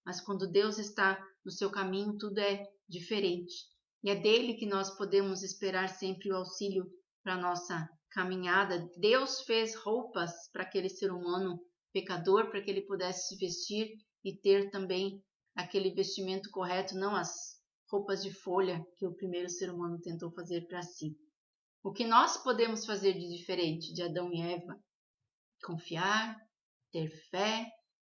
Mas quando Deus está no seu caminho, tudo é diferente. E é dele que nós podemos esperar sempre o auxílio para a nossa caminhada. Deus fez roupas para aquele ser humano pecador, para que ele pudesse se vestir e ter também aquele vestimento correto, não as roupas de folha que o primeiro ser humano tentou fazer para si. O que nós podemos fazer de diferente de Adão e Eva? Confiar, ter fé,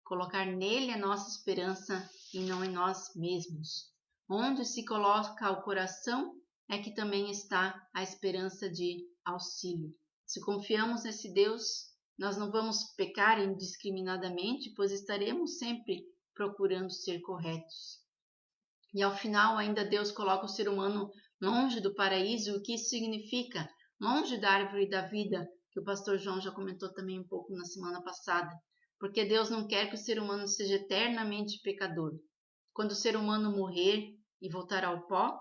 colocar nele a nossa esperança e não em nós mesmos. Onde se coloca o coração é que também está a esperança de auxílio. Se confiamos nesse Deus, nós não vamos pecar indiscriminadamente, pois estaremos sempre procurando ser corretos. E ao final, ainda Deus coloca o ser humano longe do paraíso. O que isso significa? Longe da árvore da vida, que o pastor João já comentou também um pouco na semana passada. Porque Deus não quer que o ser humano seja eternamente pecador. Quando o ser humano morrer e voltar ao pó,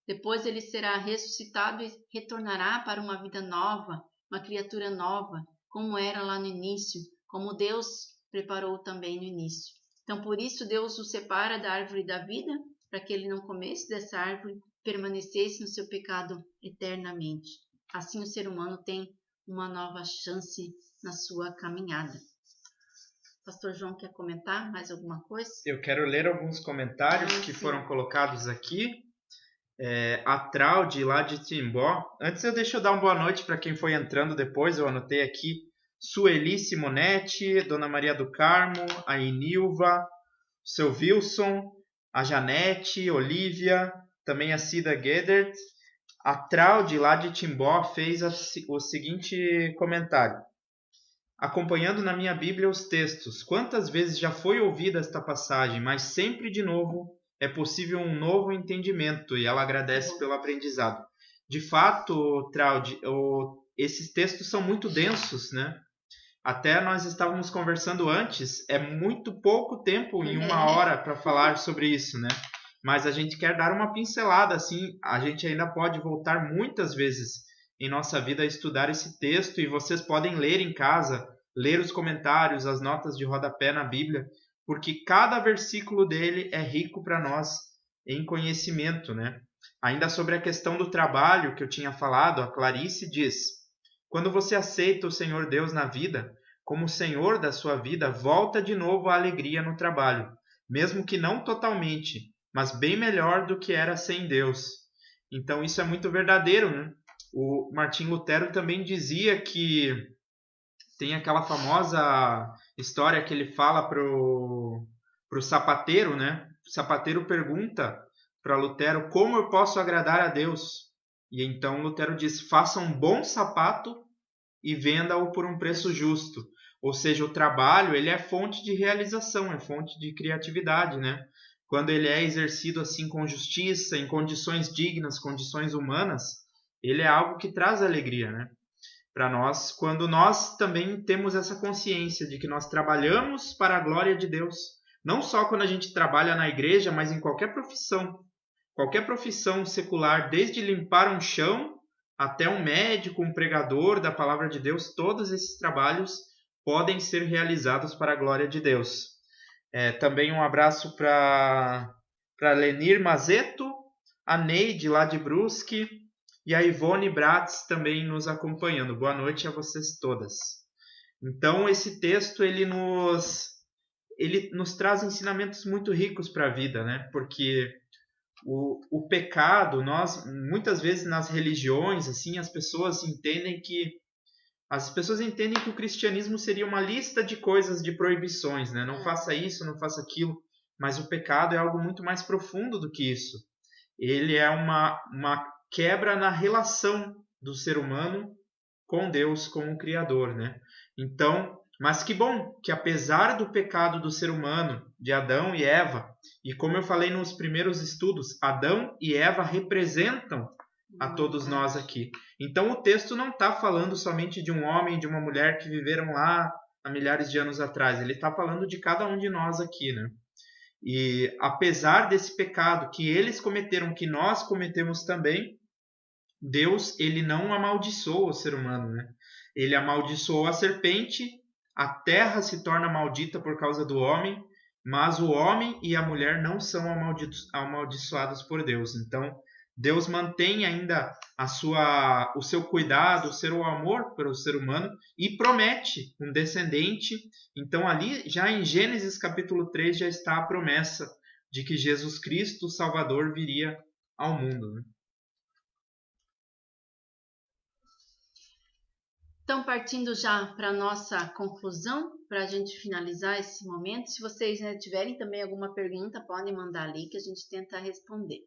depois ele será ressuscitado e retornará para uma vida nova, uma criatura nova, como era lá no início, como Deus preparou também no início. Então, por isso, Deus o separa da árvore da vida, para que ele não comesse dessa árvore, permanecesse no seu pecado eternamente. Assim, o ser humano tem uma nova chance na sua caminhada. Pastor João quer comentar mais alguma coisa? Eu quero ler alguns comentários que foram colocados aqui. A Traude, lá de Timbó. Antes deixa eu dar uma boa noite para quem foi entrando depois. Eu anotei aqui. Sueli Simonetti, Dona Maria do Carmo, a Inilva, o seu Wilson, a Janete, Olívia, também a Cida Gedert. A Traude, lá de Timbó, fez o seguinte comentário. Acompanhando na minha Bíblia os textos, quantas vezes já foi ouvida esta passagem, mas sempre de novo é possível um novo entendimento, e ela agradece pelo aprendizado. De fato, Traude, esses textos são muito densos, né? Até nós estávamos conversando antes, é muito pouco tempo em uma hora para falar sobre isso, né? Mas a gente quer dar uma pincelada, assim, a gente ainda pode voltar muitas vezes em nossa vida a estudar esse texto, e vocês podem ler em casa, ler os comentários, as notas de rodapé na Bíblia, porque cada versículo dele é rico para nós em conhecimento, né? Ainda sobre a questão do trabalho que eu tinha falado, a Clarice diz: quando você aceita o Senhor Deus na vida, como Senhor da sua vida, volta de novo a alegria no trabalho, mesmo que não totalmente, mas bem melhor do que era sem Deus. Então isso é muito verdadeiro, né? O Martim Lutero também dizia que tem aquela famosa história que ele fala pro sapateiro, né? O sapateiro pergunta para Lutero: como eu posso agradar a Deus? E então Lutero diz: faça um bom sapato e venda-o por um preço justo. Ou seja, o trabalho, ele é fonte de realização, é fonte de criatividade, né? Quando ele é exercido assim com justiça, em condições dignas, condições humanas, ele é algo que traz alegria, né? Para nós, quando nós também temos essa consciência de que nós trabalhamos para a glória de Deus, não só quando a gente trabalha na igreja, mas em qualquer profissão secular, desde limpar um chão até um médico, um pregador da palavra de Deus, todos esses trabalhos podem ser realizados para a glória de Deus. Também um abraço para Lenir Mazeto, a Neide lá de Brusque, e a Ivone Bratz também nos acompanhando. Boa noite a vocês todas. Então, esse texto ele nos traz ensinamentos muito ricos para a vida, né? Porque o pecado, muitas vezes nas religiões, assim, as pessoas entendem que o cristianismo seria uma lista de coisas, de proibições, né? Não faça isso, não faça aquilo. Mas o pecado é algo muito mais profundo do que isso. Ele é uma quebra na relação do ser humano com Deus, com o Criador, né? Então, mas que bom que apesar do pecado do ser humano, de Adão e Eva, e como eu falei nos primeiros estudos, Adão e Eva representam a todos nós aqui. Então o texto não está falando somente de um homem e de uma mulher que viveram lá há milhares de anos atrás. Ele está falando de cada um de nós aqui, né? E apesar desse pecado que eles cometeram, que nós cometemos também, Deus, ele não amaldiçoou o ser humano, né? Ele amaldiçoou a serpente, a terra se torna maldita por causa do homem, mas o homem e a mulher não são amaldiçoados por Deus. Então, Deus mantém ainda o seu cuidado, o seu amor pelo ser humano e promete um descendente. Então, ali, já em Gênesis capítulo 3, já está a promessa de que Jesus Cristo, o Salvador, viria ao mundo, né? Então, partindo já para a nossa conclusão, para a gente finalizar esse momento, se vocês tiverem também alguma pergunta, podem mandar ali que a gente tenta responder.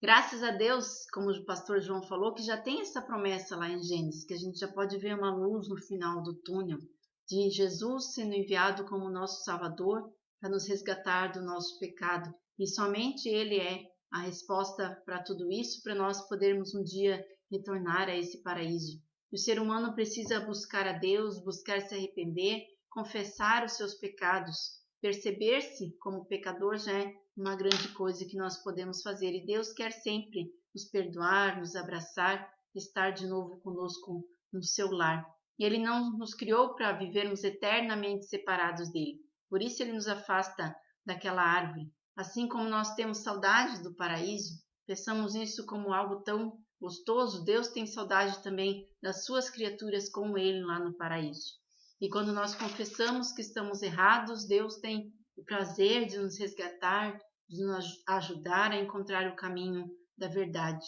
Graças a Deus, como o pastor João falou, que já tem essa promessa lá em Gênesis, que a gente já pode ver uma luz no final do túnel, de Jesus sendo enviado como nosso Salvador para nos resgatar do nosso pecado. E somente Ele é a resposta para tudo isso, para nós podermos um dia retornar a esse paraíso. O ser humano precisa buscar a Deus, buscar se arrepender, confessar os seus pecados. Perceber-se como pecador já é uma grande coisa que nós podemos fazer. E Deus quer sempre nos perdoar, nos abraçar, estar de novo conosco no seu lar. E Ele não nos criou para vivermos eternamente separados dEle. Por isso Ele nos afasta daquela árvore. Assim como nós temos saudade do paraíso, pensamos isso como algo tão gostoso, Deus tem saudade também das suas criaturas como Ele lá no paraíso. E quando nós confessamos que estamos errados, Deus tem o prazer de nos resgatar, de nos ajudar a encontrar o caminho da verdade.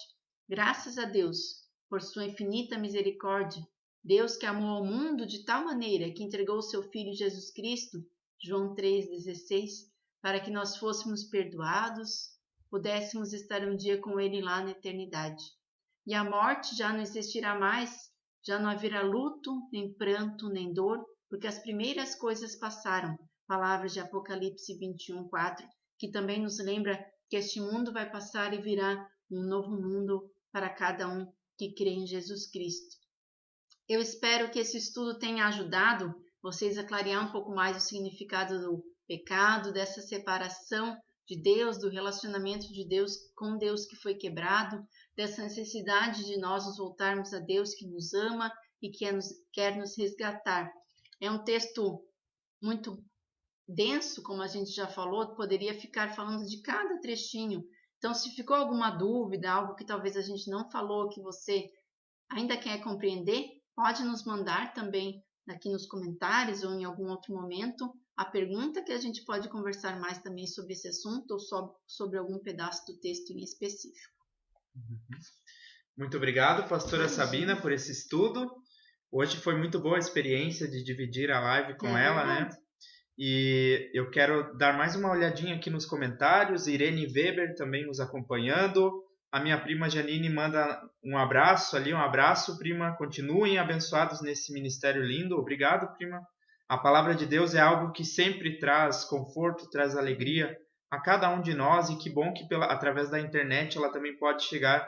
Graças a Deus, por sua infinita misericórdia, Deus que amou ao mundo de tal maneira que entregou o seu Filho Jesus Cristo, João 3,16, para que nós fôssemos perdoados, pudéssemos estar um dia com Ele lá na eternidade. E a morte já não existirá mais, já não haverá luto, nem pranto, nem dor, porque as primeiras coisas passaram. Palavras de Apocalipse 21:4, que também nos lembra que este mundo vai passar e virá um novo mundo para cada um que crê em Jesus Cristo. Eu espero que esse estudo tenha ajudado vocês a clarear um pouco mais o significado do pecado, dessa separação de Deus, do relacionamento de Deus com Deus que foi quebrado, dessa necessidade de nós nos voltarmos a Deus que nos ama e que quer nos resgatar. É um texto muito denso, como a gente já falou, poderia ficar falando de cada trechinho. Então, se ficou alguma dúvida, algo que talvez a gente não falou, que você ainda quer compreender, pode nos mandar também aqui nos comentários ou em algum outro momento a pergunta, que a gente pode conversar mais também sobre esse assunto ou sobre algum pedaço do texto em específico. Muito obrigado, pastora Sabina, por esse estudo. Hoje foi muito boa a experiência de dividir a live com ela, né? E eu quero dar mais uma olhadinha aqui nos comentários. Irene Weber também nos acompanhando. A minha prima Janine manda um abraço ali, um abraço, prima. Continuem abençoados nesse ministério lindo. Obrigado, prima. A palavra de Deus é algo que sempre traz conforto, traz alegria a cada um de nós, e que bom que através da internet ela também pode chegar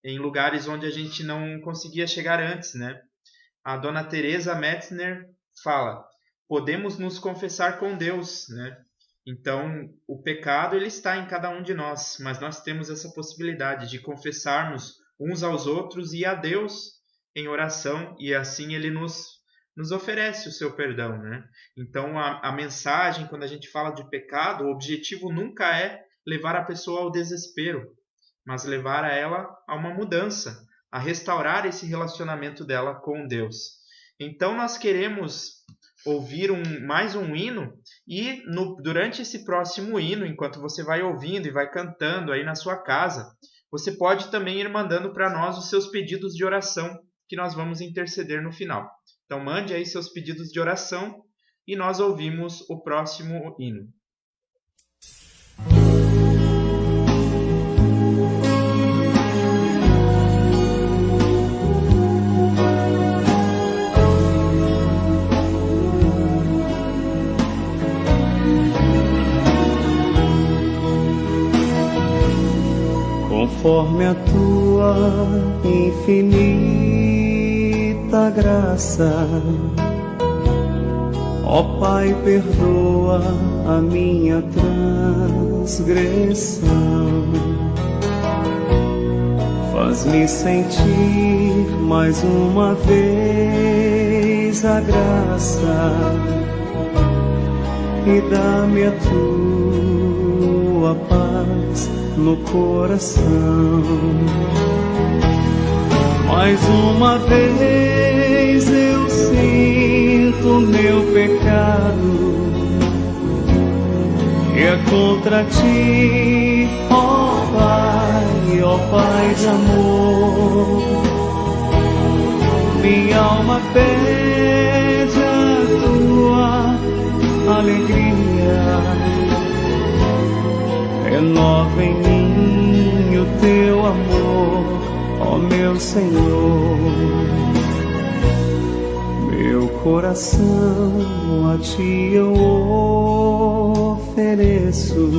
em lugares onde a gente não conseguia chegar antes, né? A dona Teresa Metzner fala: podemos nos confessar com Deus, né? Então, o pecado ele está em cada um de nós, mas nós temos essa possibilidade de confessarmos uns aos outros e a Deus em oração, e assim Ele nos oferece o seu perdão, né? Então, a mensagem, quando a gente fala de pecado, o objetivo nunca é levar a pessoa ao desespero, mas levar a ela a uma mudança, a restaurar esse relacionamento dela com Deus. Então, nós queremos ouvir mais um hino, e durante esse próximo hino, enquanto você vai ouvindo e vai cantando aí na sua casa, você pode também ir mandando para nós os seus pedidos de oração, que nós vamos interceder no final. Então mande aí seus pedidos de oração e nós ouvimos o próximo hino. Conforme a tua infinita graça, ó Pai, perdoa a minha transgressão. Faz-me sentir mais uma vez a graça e dá-me a tua paz no coração. Mais uma vez eu sinto meu pecado, que é contra ti, ó Pai de amor. Minha alma pede a tua alegria, renova em mim o teu amor, ó meu Senhor. Meu coração a ti eu ofereço,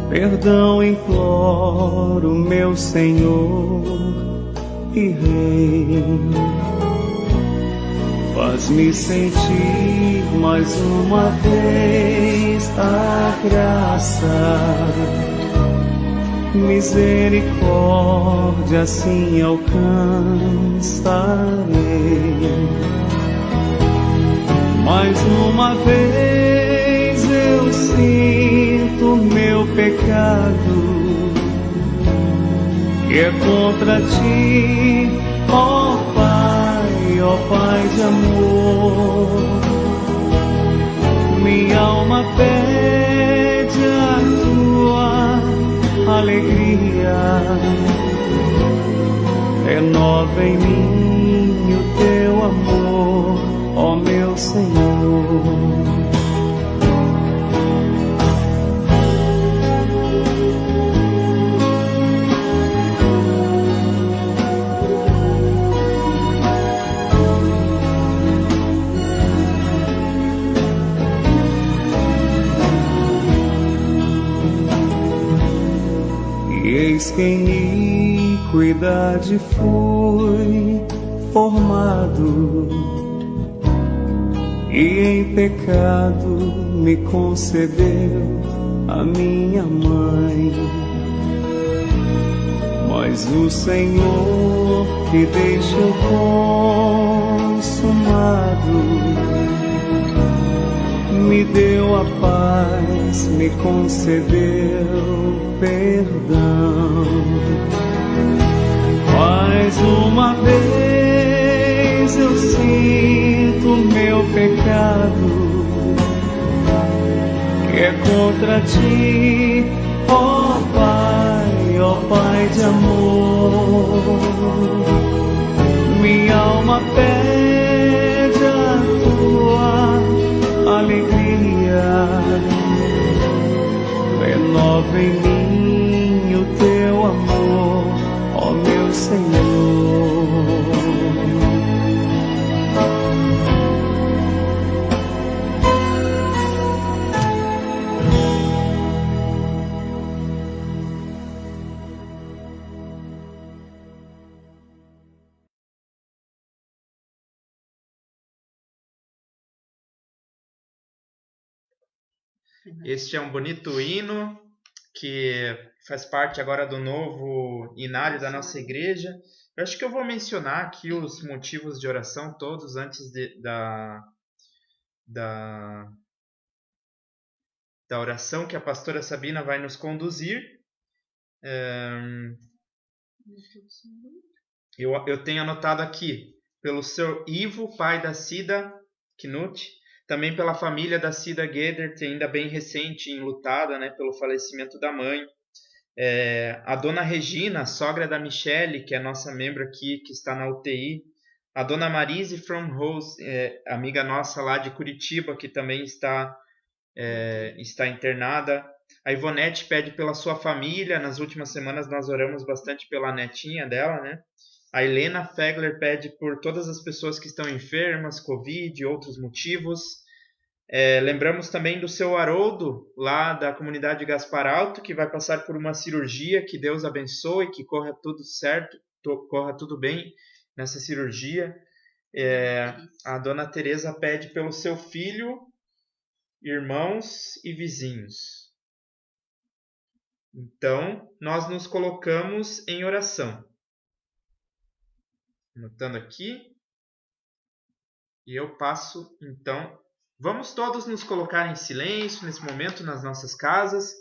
perdão imploro, meu Senhor e Rei. Faz-me sentir mais uma vez a graça, misericórdia assim alcançarei. Mais uma vez eu sinto meu pecado, que é contra ti, ó Pai de amor. Minha alma pede a tua alegria, renova em mim o teu amor, ó meu Senhor. Eis que em iniquidade fui formado, e em pecado me concebeu a minha mãe. Mas o Senhor que deixou consumado me deu a paz, me concedeu perdão. Mais uma vez eu sinto meu pecado, que é contra ti, ó Pai de amor. Minha alma pede a tua alegria, renova em mim o teu amor, ó meu Senhor. Este é um bonito hino que faz parte agora do novo hinário da nossa igreja. Eu acho que eu vou mencionar aqui os motivos de oração todos antes da oração que a pastora Sabina vai nos conduzir. Eu tenho anotado aqui pelo seu Ivo, pai da Cida Knut, também pela família da Cida Gedert, ainda bem recente, enlutada, né, pelo falecimento da mãe. A dona Regina, sogra da Michele, que é nossa membro aqui, que está na UTI. A dona Marise from Rose, amiga nossa lá de Curitiba, que também está internada. A Ivonete pede pela sua família. Nas últimas semanas nós oramos bastante pela netinha dela, né? A Helena Fegler pede por todas as pessoas que estão enfermas, Covid e outros motivos. Lembramos também do seu Haroldo, lá da comunidade de Gaspar Alto, que vai passar por uma cirurgia. Que Deus abençoe, que corra tudo certo, corra tudo bem nessa cirurgia. A dona Teresa pede pelo seu filho, irmãos e vizinhos. Então, nós nos colocamos em oração. Anotando aqui. E eu passo, então. Vamos todos nos colocar em silêncio nesse momento nas nossas casas.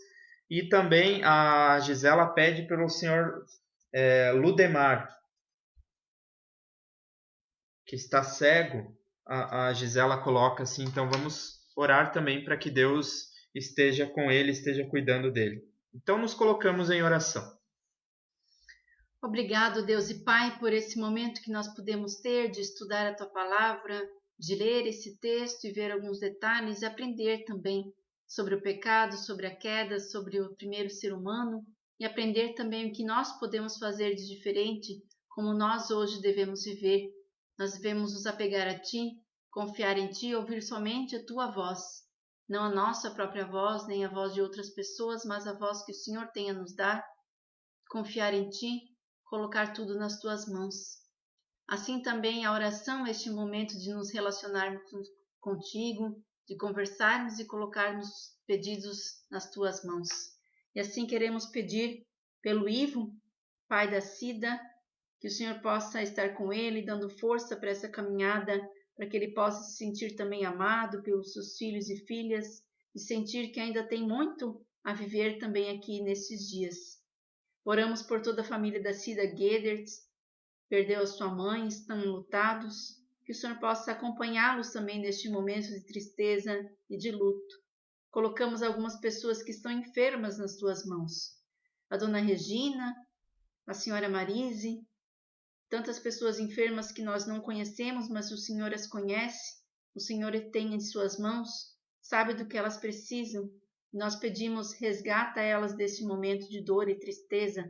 E também a Gisela pede pelo senhor Ludemar, que está cego. A Gisela coloca assim. Então vamos orar também para que Deus esteja com ele, esteja cuidando dele. Então nos colocamos em oração. Obrigado, Deus e Pai, por esse momento que nós podemos ter de estudar a Tua Palavra, de ler esse texto e ver alguns detalhes e aprender também sobre o pecado, sobre a queda, sobre o primeiro ser humano e aprender também o que nós podemos fazer de diferente, como nós hoje devemos viver. Nós devemos nos apegar a Ti, confiar em Ti e ouvir somente a Tua voz, não a nossa própria voz, nem a voz de outras pessoas, mas a voz que o Senhor tem a nos dar, confiar em Ti, colocar tudo nas Tuas mãos. Assim também a oração é este momento de nos relacionarmos contigo, de conversarmos e colocarmos pedidos nas Tuas mãos. E assim queremos pedir pelo Ivo, pai da Cida, que o Senhor possa estar com ele, dando força para essa caminhada, para que ele possa se sentir também amado pelos seus filhos e filhas e sentir que ainda tem muito a viver também aqui nesses dias. Oramos por toda a família da Cida Guedert, perdeu a sua mãe, estão enlutados, que o Senhor possa acompanhá-los também neste momento de tristeza e de luto. Colocamos algumas pessoas que estão enfermas nas tuas mãos. A dona Regina, a senhora Marise, tantas pessoas enfermas que nós não conhecemos, mas o Senhor as conhece, o Senhor tem em suas mãos, sabe do que elas precisam. Nós pedimos, resgata elas desse momento de dor e tristeza,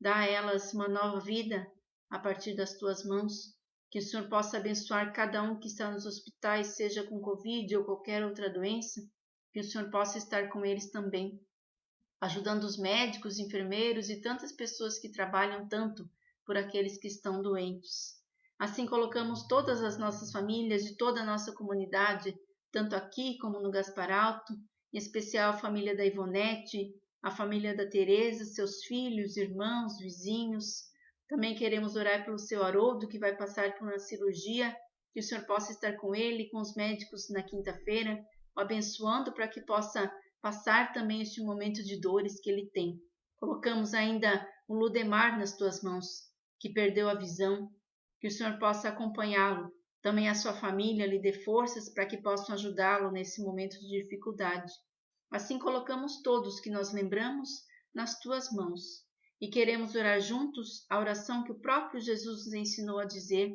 dá a elas uma nova vida a partir das tuas mãos, que o Senhor possa abençoar cada um que está nos hospitais, seja com Covid ou qualquer outra doença, que o Senhor possa estar com eles também, ajudando os médicos, enfermeiros e tantas pessoas que trabalham tanto por aqueles que estão doentes. Assim colocamos todas as nossas famílias de toda a nossa comunidade, tanto aqui como no Gaspar Alto, em especial a família da Ivonete, a família da Teresa, seus filhos, irmãos, vizinhos. Também queremos orar pelo seu Haroldo, que vai passar por uma cirurgia, que o Senhor possa estar com ele e com os médicos na quinta-feira, o abençoando para que possa passar também este momento de dores que ele tem. Colocamos ainda o Ludemar nas tuas mãos, que perdeu a visão, que o Senhor possa acompanhá-lo, também a sua família lhe dê forças para que possam ajudá-lo nesse momento de dificuldade. Assim colocamos todos que nós lembramos nas tuas mãos e queremos orar juntos a oração que o próprio Jesus nos ensinou a dizer: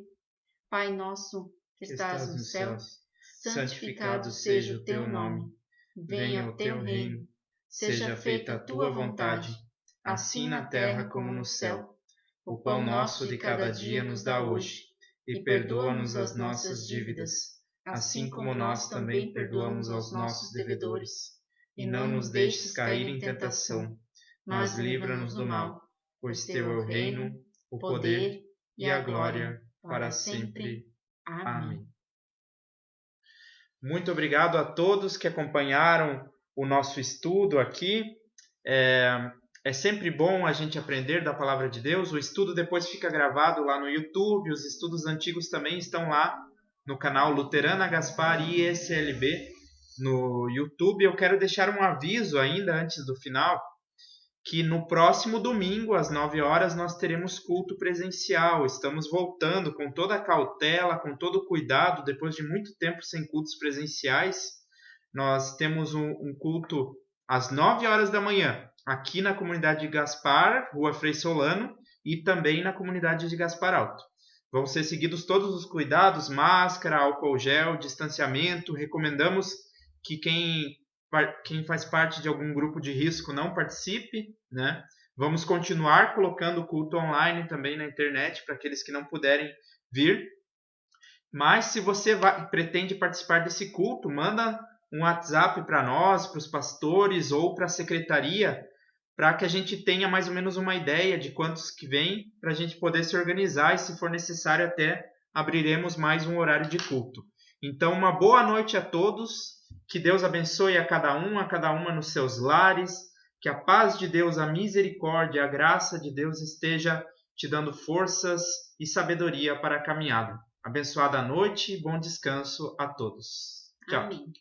Pai nosso que estás nos céus, santificado seja o teu nome. Venha o teu reino, seja feita a tua vontade, assim na terra como no céu. O pão nosso de cada dia nos dá hoje, e perdoa-nos as nossas dívidas, assim como nós também perdoamos aos nossos devedores. E não nos deixes cair em tentação, mas livra-nos do mal, pois teu é o reino, o poder e a glória para sempre. Amém. Muito obrigado a todos que acompanharam o nosso estudo aqui. É sempre bom a gente aprender da Palavra de Deus. O estudo depois fica gravado lá no YouTube. Os estudos antigos também estão lá no canal Luterana Gaspar e ECLB no YouTube. Eu quero deixar um aviso ainda antes do final, que no próximo domingo, às 9 horas, nós teremos culto presencial. Estamos voltando com toda a cautela, com todo o cuidado, depois de muito tempo sem cultos presenciais. Nós temos um culto às 9 horas da manhã, aqui na comunidade de Gaspar, Rua Frei Solano, e também na comunidade de Gaspar Alto. Vão ser seguidos todos os cuidados, máscara, álcool gel, distanciamento. Recomendamos que quem faz parte de algum grupo de risco não participe, né? Vamos continuar colocando o culto online também na internet para aqueles que não puderem vir. Mas se você pretende participar desse culto, manda um WhatsApp para nós, para os pastores ou para a secretaria, para que a gente tenha mais ou menos uma ideia de quantos que vêm, para a gente poder se organizar e, se for necessário, até abriremos mais um horário de culto. Então, uma boa noite a todos. Que Deus abençoe a cada uma nos seus lares, que a paz de Deus, a misericórdia, a graça de Deus esteja te dando forças e sabedoria para a caminhada. Abençoada noite e bom descanso a todos. Tchau. Amém.